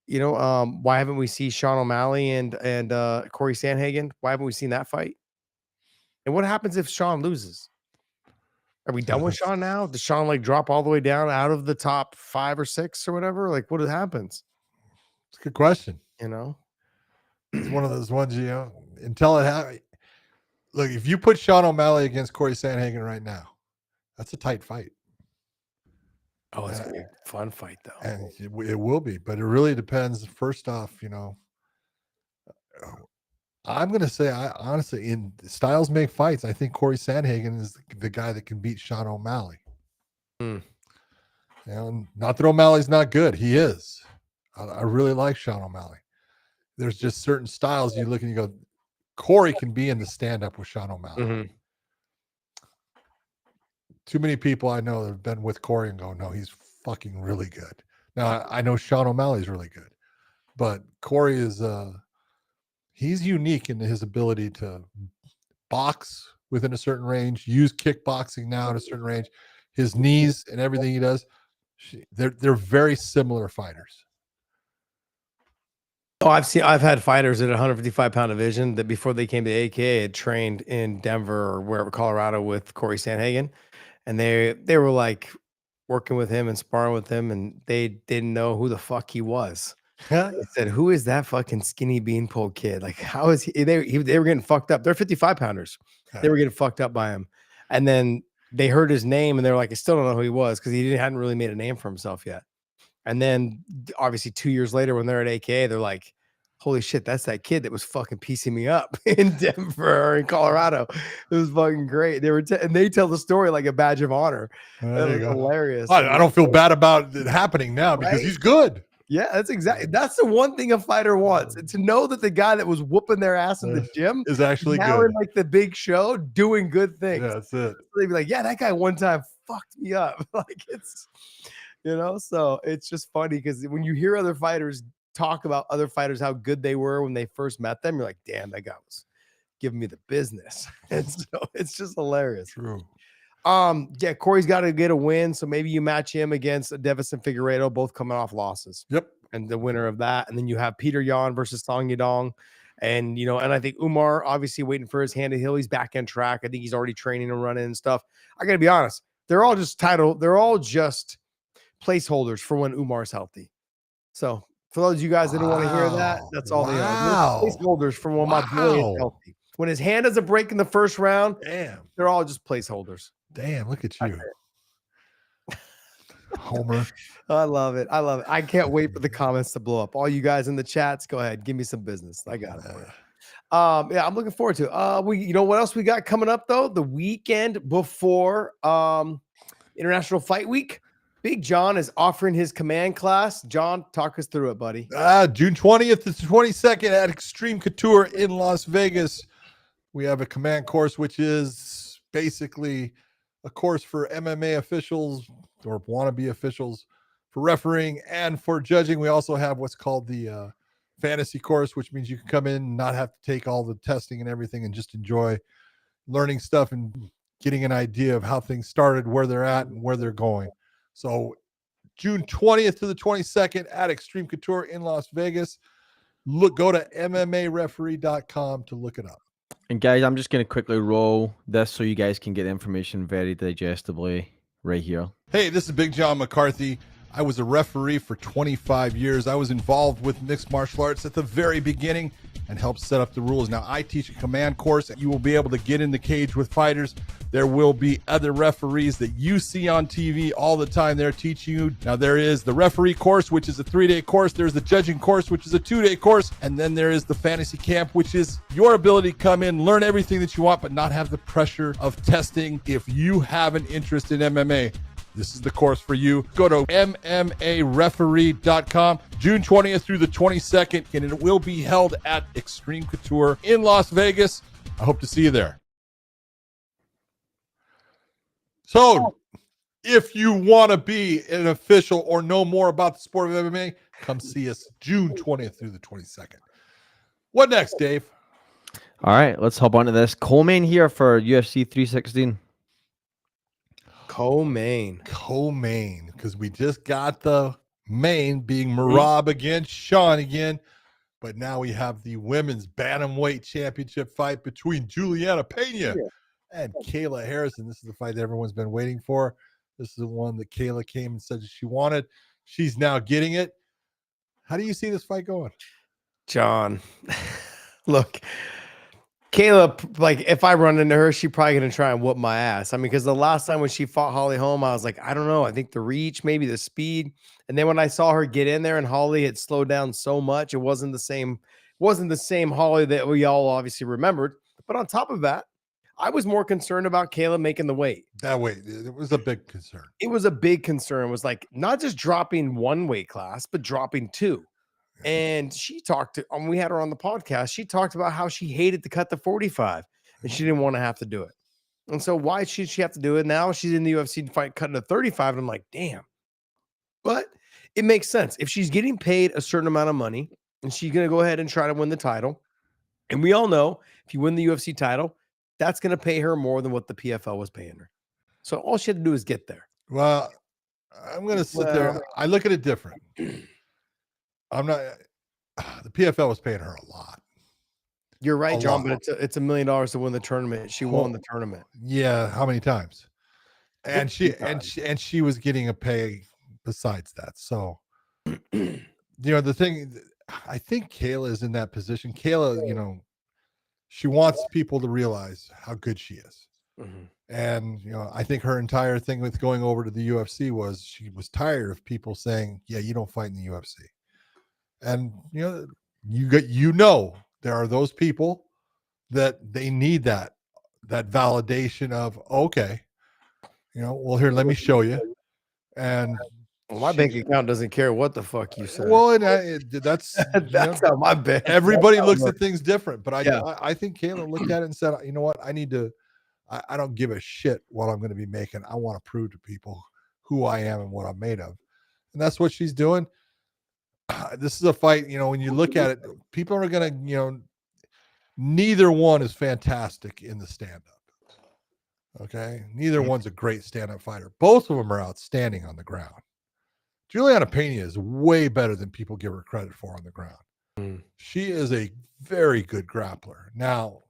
Why haven't we seen Sean O'Malley and Corey Sandhagen? Why haven't we seen that fight? And what happens if Sean loses? Are we done with Sean now? Does Sean drop all the way down out of the top 5 or 6 or whatever? What happens? It's a good question. It's one of those ones, until it happens. look, if you put Sean O'Malley against Corey Sandhagen right now, that's a tight fight. Oh, it's gonna be a fun fight though. And it will be, but it really depends. First off, I'm going to say, honestly, in styles make fights, I think Corey Sandhagen is the guy that can beat Sean O'Malley. And not that O'Malley's not good. He is. I really like Sean O'Malley. There's just certain styles you look and you go, Corey can be in the stand-up with Sean O'Malley. Too many people I know that have been with Corey and go, no, he's fucking really good. Now, I know Sean O'Malley's really good, but Corey is he's unique in his ability to box within a certain range, use kickboxing now at a certain range, his knees and everything he does. They're very similar fighters. Oh, I've had fighters at 155-pound division that before they came to AKA had trained in Denver or wherever, Colorado, with Corey Sandhagen, and they were like working with him and sparring with him, and they didn't know who the fuck he was. They said, "Who is that fucking skinny beanpole kid? Like, how is he?" They were getting fucked up. They're 55-pounders. They were getting fucked up by him, and then they heard his name, and they were like, "I still don't know who he was," because hadn't really made a name for himself yet. And then obviously 2 years later, when they're at AKA, they're like, holy shit, that's that kid that was fucking piecing me up in Denver or in Colorado. It was fucking great. They were, and they tell the story like a badge of honor. That was hilarious. I don't feel bad about it happening now because he's good. Yeah, that's the one thing a fighter wants, to know that the guy that was whooping their ass in the gym is actually now good in like the big show doing good things. Yeah, that's it. They'd be like, yeah, that guy one time fucked me up. Like, it's, so it's just funny because when you hear other fighters talk about other fighters, how good they were when they first met them, you're like, damn, that guy was giving me the business. And so it's just hilarious. True. Yeah, Corey's got to get a win, so maybe you match him against Devison Figueiredo, both coming off losses. Yep. And the winner of that, and then you have Peter Yan versus Song Yadong, and and I think Umar obviously waiting for his hand to heal. He's back on track. I think he's already training and running and stuff. I gotta be honest, they're all just placeholders for when Umar's healthy. So for those of you guys that didn't want to hear that, that's all they are. They're placeholders for when my boy is healthy. When his hand doesn't break in the first round, they're all just placeholders. Damn, look at you. Homer. I love it. I can't wait for the comments to blow up. All you guys in the chats, go ahead. Give me some business. I got it for you. Yeah, I'm looking forward to it. You know what else we got coming up though? The weekend before International Fight Week. Big John is offering his command class. John, talk us through it, buddy. June 20th to 22nd at Extreme Couture in Las Vegas. We have a command course, which is basically a course for MMA officials or wannabe officials, for refereeing and for judging. We also have what's called the fantasy course, which means you can come in and not have to take all the testing and everything and just enjoy learning stuff and getting an idea of how things started, where they're at, and where they're going. So June 20th to the 22nd at Extreme Couture in Las Vegas. Go to MMAreferee.com to look it up. And guys, I'm just going to quickly roll this so you guys can get information very digestibly right here. Hey, this is Big John McCarthy. I was a referee for 25 years. I was involved with mixed martial arts at the very beginning and helped set up the rules. Now, I teach a command course. You will be able to get in the cage with fighters. There will be other referees that you see on TV all the time. They're teaching you. Now, there is the referee course, which is a 3-day course. There's the judging course, which is a 2-day course. And then there is the fantasy camp, which is your ability to come in, learn everything that you want, but not have the pressure of testing. If you have an interest in MMA, this is the course for you. Go to MMAreferee.com, June 20th through the 22nd, and it will be held at Extreme Couture in Las Vegas. I hope to see you there. So, if you want to be an official or know more about the sport of MMA, come see us June 20th through the 22nd. What next, Dave? All right, let's hop onto this. Co-main here for UFC 316. Co-main, because we just got the main being Merab against Sean again, but now we have the women's bantamweight championship fight between Juliana Pena and Kayla Harrison. This is the fight that everyone's been waiting for. This is the one that Kayla came and said that she wanted. She's now getting it. How do you see this fight going? John? Look, Kayla, like if I run into her, she probably gonna try and whoop my ass. I mean, because the last time when she fought Holly Holm, I was like, I don't know. I think the reach, maybe the speed. And then when I saw her get in there and Holly had slowed down so much, it wasn't the same Holly that we all obviously remembered. But on top of that, I was more concerned about Kayla making the weight. That weight, it was a big concern. It was a big concern. It was like not just dropping one weight class, but dropping two. And she talked to, we had her on the podcast. She talked about how she hated to cut the 45 and she didn't want to have to do it. And so why should she have to do it? Now she's in the UFC fight cutting to 35. And I'm like, damn. But it makes sense. If she's getting paid a certain amount of money and she's going to go ahead and try to win the title. And we all know if you win the UFC title, that's going to pay her more than what the PFL was paying her. So all she had to do is get there. Well, I'm going to sit there. I look at it different. I'm not. The PFL was paying her a lot. You're right, John, but it's $1 million to win the tournament. She won the tournament. Yeah, how many times? And she was getting a pay besides that. So, the thing, I think Kayla is in that position. Kayla, she wants people to realize how good she is. Mm-hmm. And, I think her entire thing with going over to the UFC was she was tired of people saying, yeah, you don't fight in the UFC. And, there are those people that they need that validation of, okay, well, here, let me show you. And my bank account doesn't care what the fuck you say. Well, and that's how my bank. Everybody looks at things different, but I think Kayla looked at it and said, you know what, I need to. I don't give a shit what I'm going to be making. I want to prove to people who I am and what I'm made of, and that's what she's doing. This is a fight. When you look at it, people are going to. Neither one is fantastic in the stand-up. Okay, neither one's a great stand-up fighter. Both of them are outstanding on the ground. Juliana Pena is way better than people give her credit for on the ground. She is a very good grappler. Now,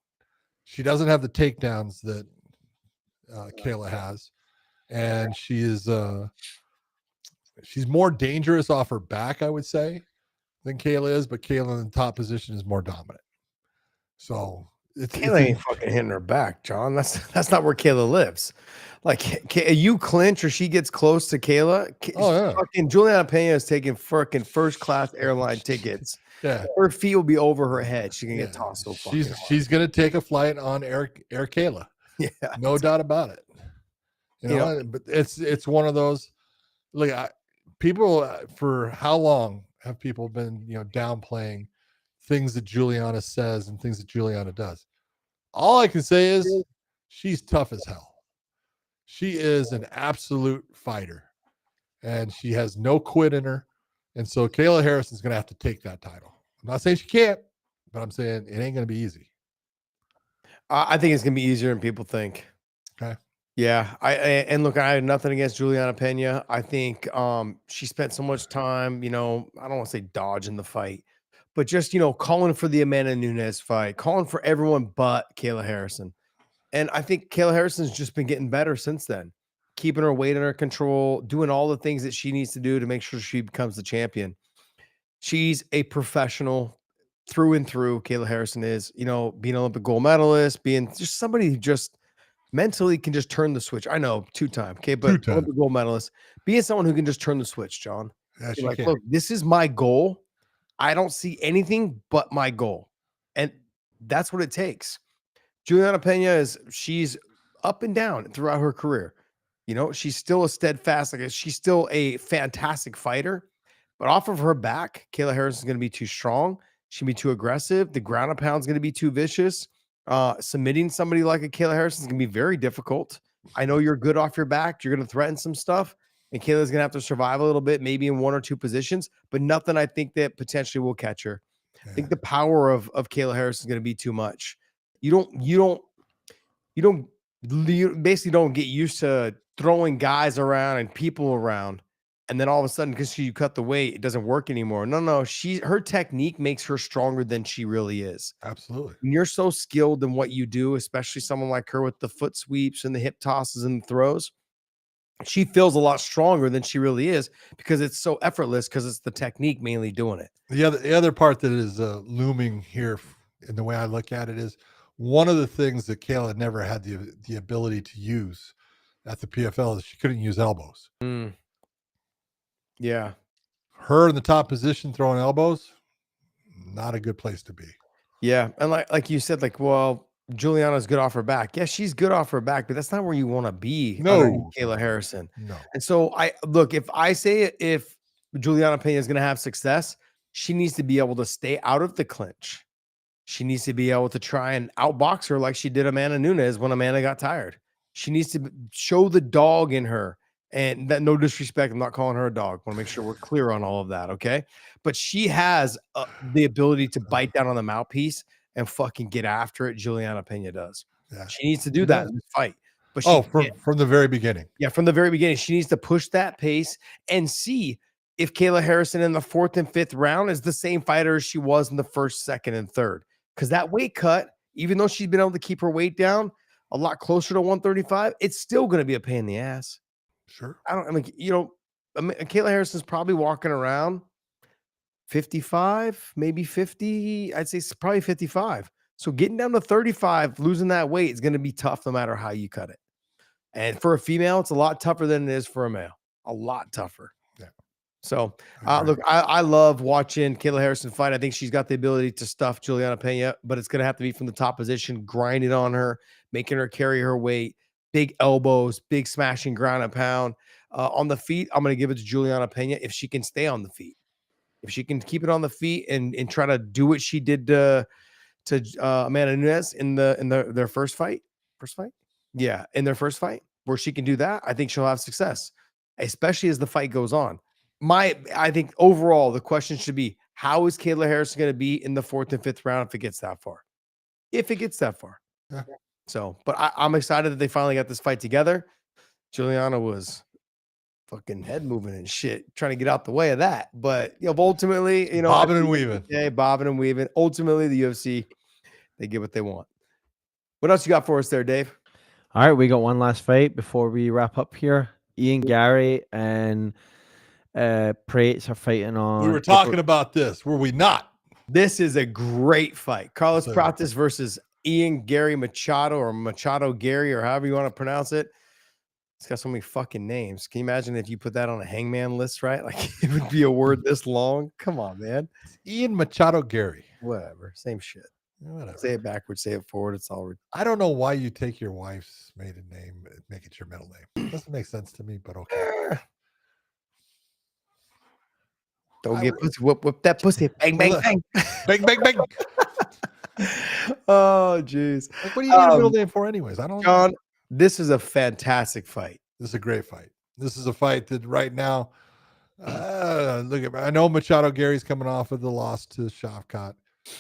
she doesn't have the takedowns that Kayla has, and she's more dangerous off her back, I would say, than Kayla is. But Kayla in the top position is more dominant. So Kayla ain't fucking hitting her back, John. That's not where Kayla lives. Like you clinch or she gets close to Kayla. Fucking Juliana Pena is taking fucking first class airline tickets. Yeah, her feet will be over her head. She can get tossed so fucking hard. She's gonna take a flight on Air Kayla. Yeah, no doubt about it. But it's one of those. Look, people for how long have people been downplaying things that Juliana says and things that Juliana does? All I can say is she's tough as hell. She is an absolute fighter, and she has no quit in her. And so Kayla Harrison's going to have to take that title. I'm not saying she can't, but I'm saying it ain't going to be easy. I think it's going to be easier than people think. Okay. Yeah. And look, I have nothing against Juliana Pena. I think she spent so much time, I don't want to say dodging the fight, but just, calling for the Amanda Nunes fight, calling for everyone but Kayla Harrison. And I think Kayla Harrison's just been getting better since then, keeping her weight under control, doing all the things that she needs to do to make sure she becomes the champion. She's a professional through and through. Kayla Harrison is, being an Olympic gold medalist, being just somebody who just mentally can just turn the switch. I know, two-time, okay, but Olympic gold medalist, being someone who can just turn the switch, John. Yeah, she like, can. look, this is my goal. I don't see anything but my goal. And that's what it takes. Juliana Pena she's up and down throughout her career. She's still a steadfast, she's still a fantastic fighter, but off of her back, Kayla Harris is going to be too strong. She's going to be too aggressive. The ground and pound is going to be too vicious. Submitting somebody like a Kayla Harrison is going to be very difficult. I know you're good off your back. You're going to threaten some stuff, and Kayla's going to have to survive a little bit, maybe in one or two positions, but nothing I think that potentially will catch her. Yeah. I think the power of Kayla Harris is going to be too much. You basically don't get used to throwing guys around and people around, and then all of a sudden, because you cut the weight, it doesn't work anymore. No, her technique makes her stronger than she really is. Absolutely. When you're so skilled in what you do, especially someone like her with the foot sweeps and the hip tosses and the throws, she feels a lot stronger than she really is because it's so effortless, because it's the technique mainly doing it. The other part that is looming here, in the way I look at it, is one of the things that Kayla never had the ability to use at the PFL is she couldn't use elbows. Yeah. Her in the top position throwing elbows, not a good place to be. Yeah. And like you said, like, well, Juliana's good off her back. Yeah, she's good off her back, but that's not where you want to be. No. Kayla Harrison. No. And so if Juliana Pena is going to have success, she needs to be able to stay out of the clinch. She needs to be able to try and outbox her like she did Amanda Nunes when Amanda got tired. She needs to show the dog in her. And that, no disrespect, I'm not calling her a dog. I want to make sure we're clear on all of that, okay? But she has the ability to bite down on the mouthpiece and fucking get after it. Juliana Pena does. Yeah. She needs to do that in this fight. But from the very beginning. Yeah, from the very beginning, she needs to push that pace and see if Kayla Harrison in the 4th and 5th round is the same fighter as she was in the 1st, 2nd, and 3rd. Because that weight cut, even though she's been able to keep her weight down a lot closer to 135, it's still going to be a pain in the ass. Sure. Kayla Harrison's probably walking around 55, maybe 50. I'd say it's probably 55. So getting down to 35, losing that weight is going to be tough no matter how you cut it. And for a female, it's a lot tougher than it is for a male. A lot tougher. Yeah. So, look, I love watching Kayla Harrison fight. I think she's got the ability to stuff Juliana Pena, but it's going to have to be from the top position, grinding on her, making her carry her weight, big elbows, big smashing ground and pound. On the feet, I'm going to give it to Juliana Pena if she can stay on the feet. If she can keep it on the feet and try to do what she did to Amanda Nunes in their first fight. Yeah, in their first fight, where she can do that, I think she'll have success, especially as the fight goes on. I think overall, the question should be, how is Kayla Harrison going to be in the 4th and 5th round if it gets that far? If it gets that far. Yeah. So, but I'm excited that they finally got this fight together. Juliana was fucking head moving and shit, trying to get out the way of that. But, ultimately, bobbing and weaving. Yeah, bobbing and weaving. Ultimately, the UFC, they get what they want. What else you got for us there, Dave? All right, we got one last fight before we wrap up here. Garry and Prates are fighting on. We were talking about this, were we not? This is a great fight. Carlos Prates versus Garry Machado, or Machado Garry, or however you want to pronounce it. It's got so many fucking names. Can you imagine if you put that on a hangman list, right? Like, it would be a word this long. Come on, man. Ian Machado Garry. Whatever. Same shit. Whatever. Say it backwards, say it forward. It's all. I don't know why you take your wife's maiden name and make it your middle name. Doesn't make sense to me, but okay. Don't get pussy. Whip that pussy. Bang, bang, bang. Bang, bang, bang. Oh, jeez. Like, what do you need a middle name for anyways? I don't John, know. this is a fantastic fight. This is a great fight. This is a fight that right now, I know Machado Garry's coming off of the loss to Shavkat,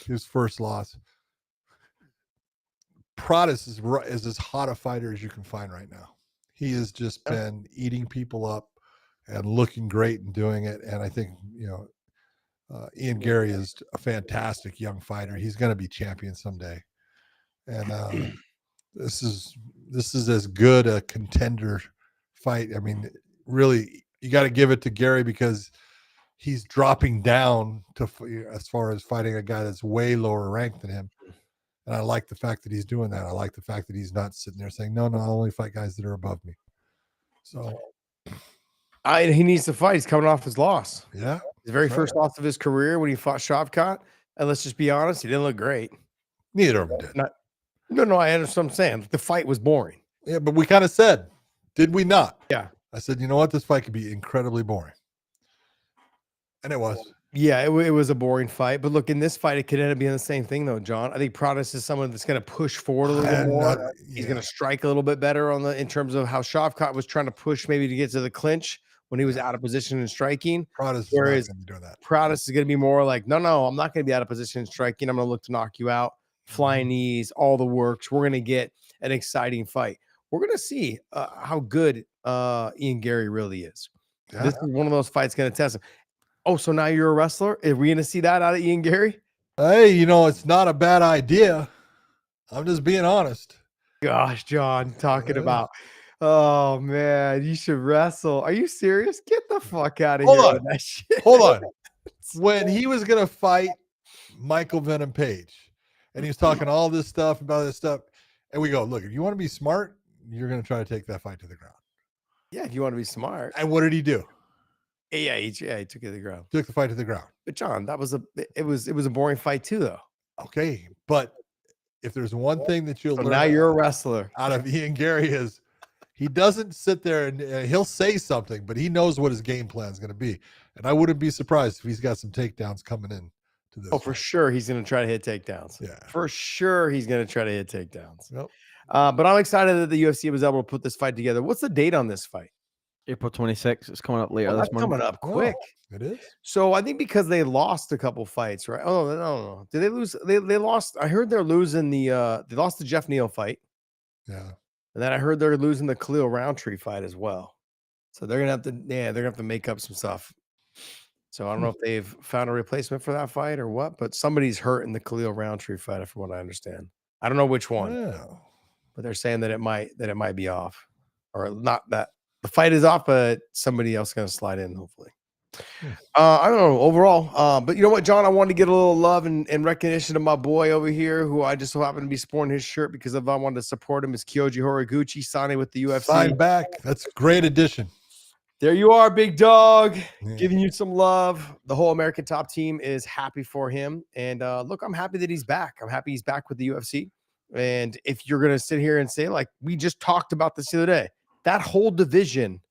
his first loss. Prates is as hot a fighter as you can find right now. He has just been eating people up and looking great and doing it. And I think, Garry is a fantastic young fighter. He's going to be champion someday. And this is as good a contender fight. I mean, really, you got to give it to Garry because he's dropping down to as far as fighting a guy that's way lower ranked than him. And I like the fact that he's doing that. I like the fact that he's not sitting there saying, no, I only fight guys that are above me. So he needs to fight. He's coming off his loss. Yeah. His very first loss of his career when he fought Shavkat. And let's just be honest, he didn't look great. Neither of them did. No, I understand what I'm saying. The fight was boring. Yeah, but we kind of said, did we not? Yeah. I said, you know what? This fight could be incredibly boring. And it was. Yeah, it was a boring fight. But look, in this fight, it could end up being the same thing, though, John. I think Prates is someone that's going to push forward a little bit more. He's going to strike a little bit better in terms of how Shavkat was trying to push maybe to get to the clinch when he was out of position and striking. Prates is Whereas not going to be doing that. Prates is going to be more like, no, I'm not going to be out of position and striking. I'm going to look to knock you out. Flying knees, all the works. We're going to get an exciting fight. We're going to see how good Garry really is. Yeah. This is one of those fights going to test him. Oh, so now you're a wrestler? Are we going to see that out of Garry? Hey, it's not a bad idea. I'm just being honest. Gosh, John, talking about, oh, man, you should wrestle. Are you serious? Get the fuck out of here with that shit. Hold on. When he was going to fight Michael Venom Page, and he was talking all this stuff about this stuff. And we go, look, if you want to be smart, you're going to try to take that fight to the ground. Yeah, if you want to be smart. And what did he do? Yeah, he took it to the ground. Took the fight to the ground. But John, it was a boring fight too, though. Okay, but if there's one thing that you'll learn now you're a wrestler out of Ian Garry is he doesn't sit there and he'll say something, but he knows what his game plan is going to be. And I wouldn't be surprised if he's got some takedowns coming in to this. Oh, for sure, he's going to try to hit takedowns. Yeah, for sure, he's going to try to hit takedowns. Yep. But I'm excited that the UFC was able to put this fight together. What's the date on this fight? April 26th. It's coming up later this month. Coming up quick. Oh, it is. So I think because they lost a couple fights, right? Oh no. Did they lose? They lost. I heard they're losing they lost the Jeff Neal fight. Yeah. And then I heard they're losing the Khalil Roundtree fight as well. So they're gonna have to make up some stuff. So I don't know if they've found a replacement for that fight or what, but somebody's hurt in the Khalil Roundtree fight, from what I understand. I don't know which one, but they're saying that it might be off, or not that the fight is off, but somebody else is gonna slide in, hopefully. I don't know overall, but you know what, John? I wanted to get a little love and recognition to my boy over here, who I just so happen to be sporting his shirt because of I wanted to support him. Is Kyoji Horiguchi signing with the UFC? Sign back. That's a great addition. There you are, big dog, Yeah. giving you some love. The whole American Top Team is happy for him, and look, I'm happy that he's back. I'm happy he's back with the UFC. And if you're gonna sit here and say, like we just talked about this the other day, that whole division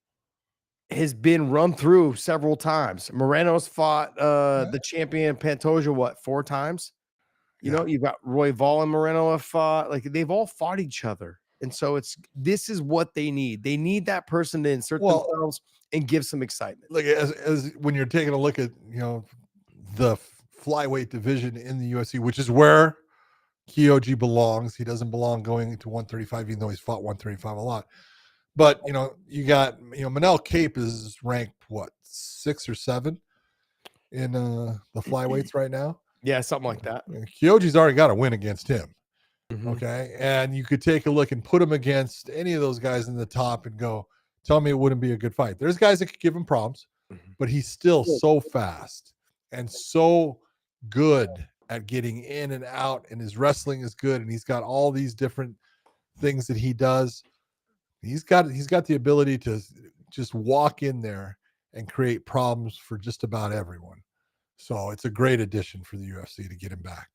has been run through several times. Moreno's fought the champion Pantoja 4 times. You know, you've got Roy Vol and Moreno have fought. Like they've all fought each other, and so this is what they need. They need that person to insert themselves and give some excitement. Look, as when you're taking a look at the flyweight division in the UFC, which is where Kyoji belongs. He doesn't belong going to 135, even though he's fought 135 a lot. But you got Manel Cape is ranked 6 or 7 in the flyweights right now. Yeah, something like that. Kyoji's already got a win against him. Mm-hmm. Okay, and you could take a look and put him against any of those guys in the top and go, tell me it wouldn't be a good fight. There's guys that could give him problems, but he's still so fast and so good at getting in and out, and his wrestling is good, and he's got all these different things that he does. He's got the ability to just walk in there and create problems for just about everyone. So it's a great addition for the UFC to get him back.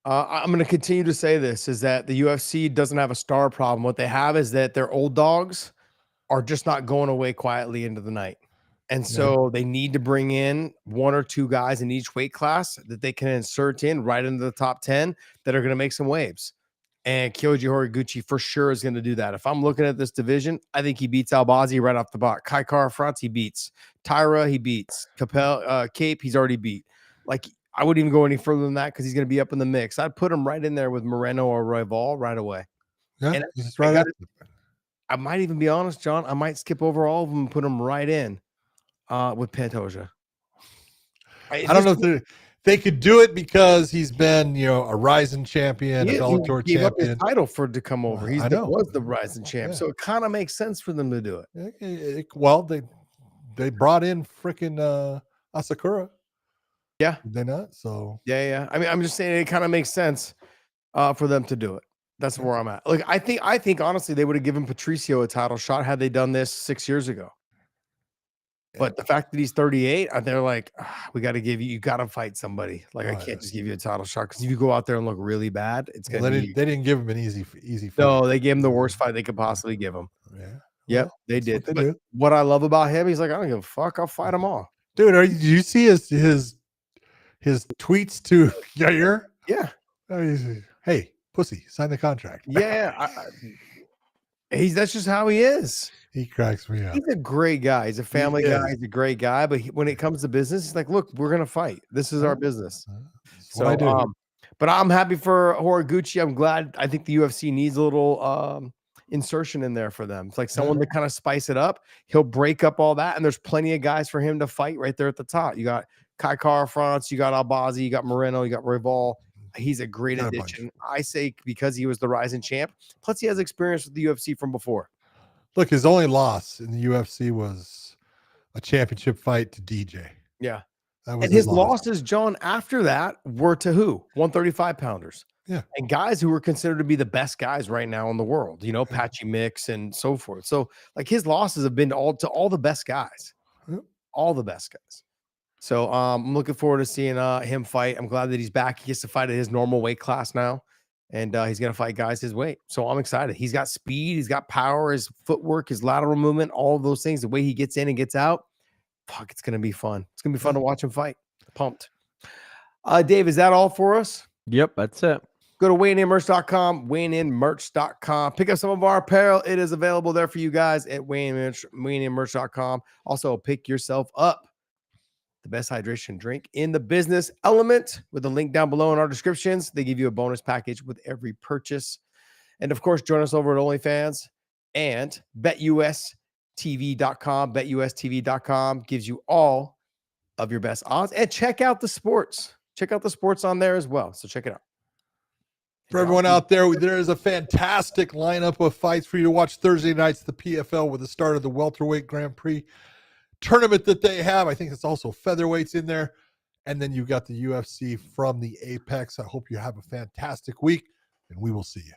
I'm going to continue to say this, is that the UFC doesn't have a star problem. What they have is that their old dogs are just not going away quietly into the night. And so they need to bring in 1 or 2 guys in each weight class that they can insert in right into the top 10 that are going to make some waves. And Kyoji Horiguchi for sure is going to do that. If I'm looking at this division, I think he beats Albazi right off the bat. Kai Kara-France, he beats. Tyra, he beats. Cape, he's already beat. Like, I wouldn't even go any further than that because he's going to be up in the mix. I'd put him right in there with Moreno or Royval right away. Yeah, and he's right. I might even be honest, John. I might skip over all of them and put him right in with Pantoja. I don't know if they could do it because he's been, a Rising champion, a Bellator gave up his champion. title for to come over. He was the Rising champ, Yeah. so it kind of makes sense for them to do it. Well, they brought in freaking Asakura. Yeah, did they not? So yeah. I mean, I'm just saying it kind of makes sense for them to do it. That's where I'm at. Like, I think honestly, they would have given Patricio a title shot had they done this 6 years ago. But the fact that he's 38, they're like, we got to you got to fight somebody. Like, I can't just give you a title shot because if you go out there and look really bad, it's gonna they didn't give him an easy fight. No, they gave him the worst fight they could possibly give him. Yeah. Yep, they did. What they do. What I love about him, he's like, I don't give a fuck. I'll fight them all. Dude, did you see his tweets to Yair? Yeah. Hey, pussy, sign the contract. Yeah. That's just how he is. He cracks me up. He's a great guy. He's a family guy. He's a great guy. But when it comes to business, he's like, look, we're gonna fight. This is our business. So I do. But I'm happy for Horiguchi. I'm glad. I think the UFC needs a little insertion in there for them. It's like someone to kind of spice it up. He'll break up all that, and there's plenty of guys for him to fight right there at the top. You got Kai Kara-France, you got Albazi, you got Moreno, you got Royval. He's a great addition. I say because he was the Rising champ. Plus, he has experience with the UFC from before. Look, his only loss in the UFC was a championship fight to DJ. Yeah. That was And his losses, John, after that were to who? 135 pounders. Yeah. And guys who were considered to be the best guys right now in the world, you know, Patchy Mix and so forth. So like his losses have been to all the best guys, all the best guys. So I'm looking forward to seeing him fight. I'm glad that he's back. He gets to fight at his normal weight class now. And he's going to fight guys his weight. So I'm excited. He's got speed. He's got power, his footwork, his lateral movement, all of those things, the way he gets in and gets out. Fuck, it's going to be fun. It's going to be fun to watch him fight. Pumped. Dave, is that all for us? Yep, that's it. Go to weighingInmerch.com, weighingInmerch.com. Pick up some of our apparel. It is available there for you guys at weighingInmerch.com. Also, pick yourself up the best hydration drink in the business, LMNT, with the link down below in our descriptions. They give you a bonus package with every purchase. And of course, join us over at OnlyFans and BetUSTV.com. BetUSTV.com gives you all of your best odds. And check out the sports. Check out the sports on there as well. So check it out. For everyone out there, there is a fantastic lineup of fights for you to watch Thursday nights, the PFL, with the start of the welterweight Grand Prix tournament that they have. I think it's also featherweights in there. And then you've got the UFC from the Apex. I hope you have a fantastic week, and we will see you.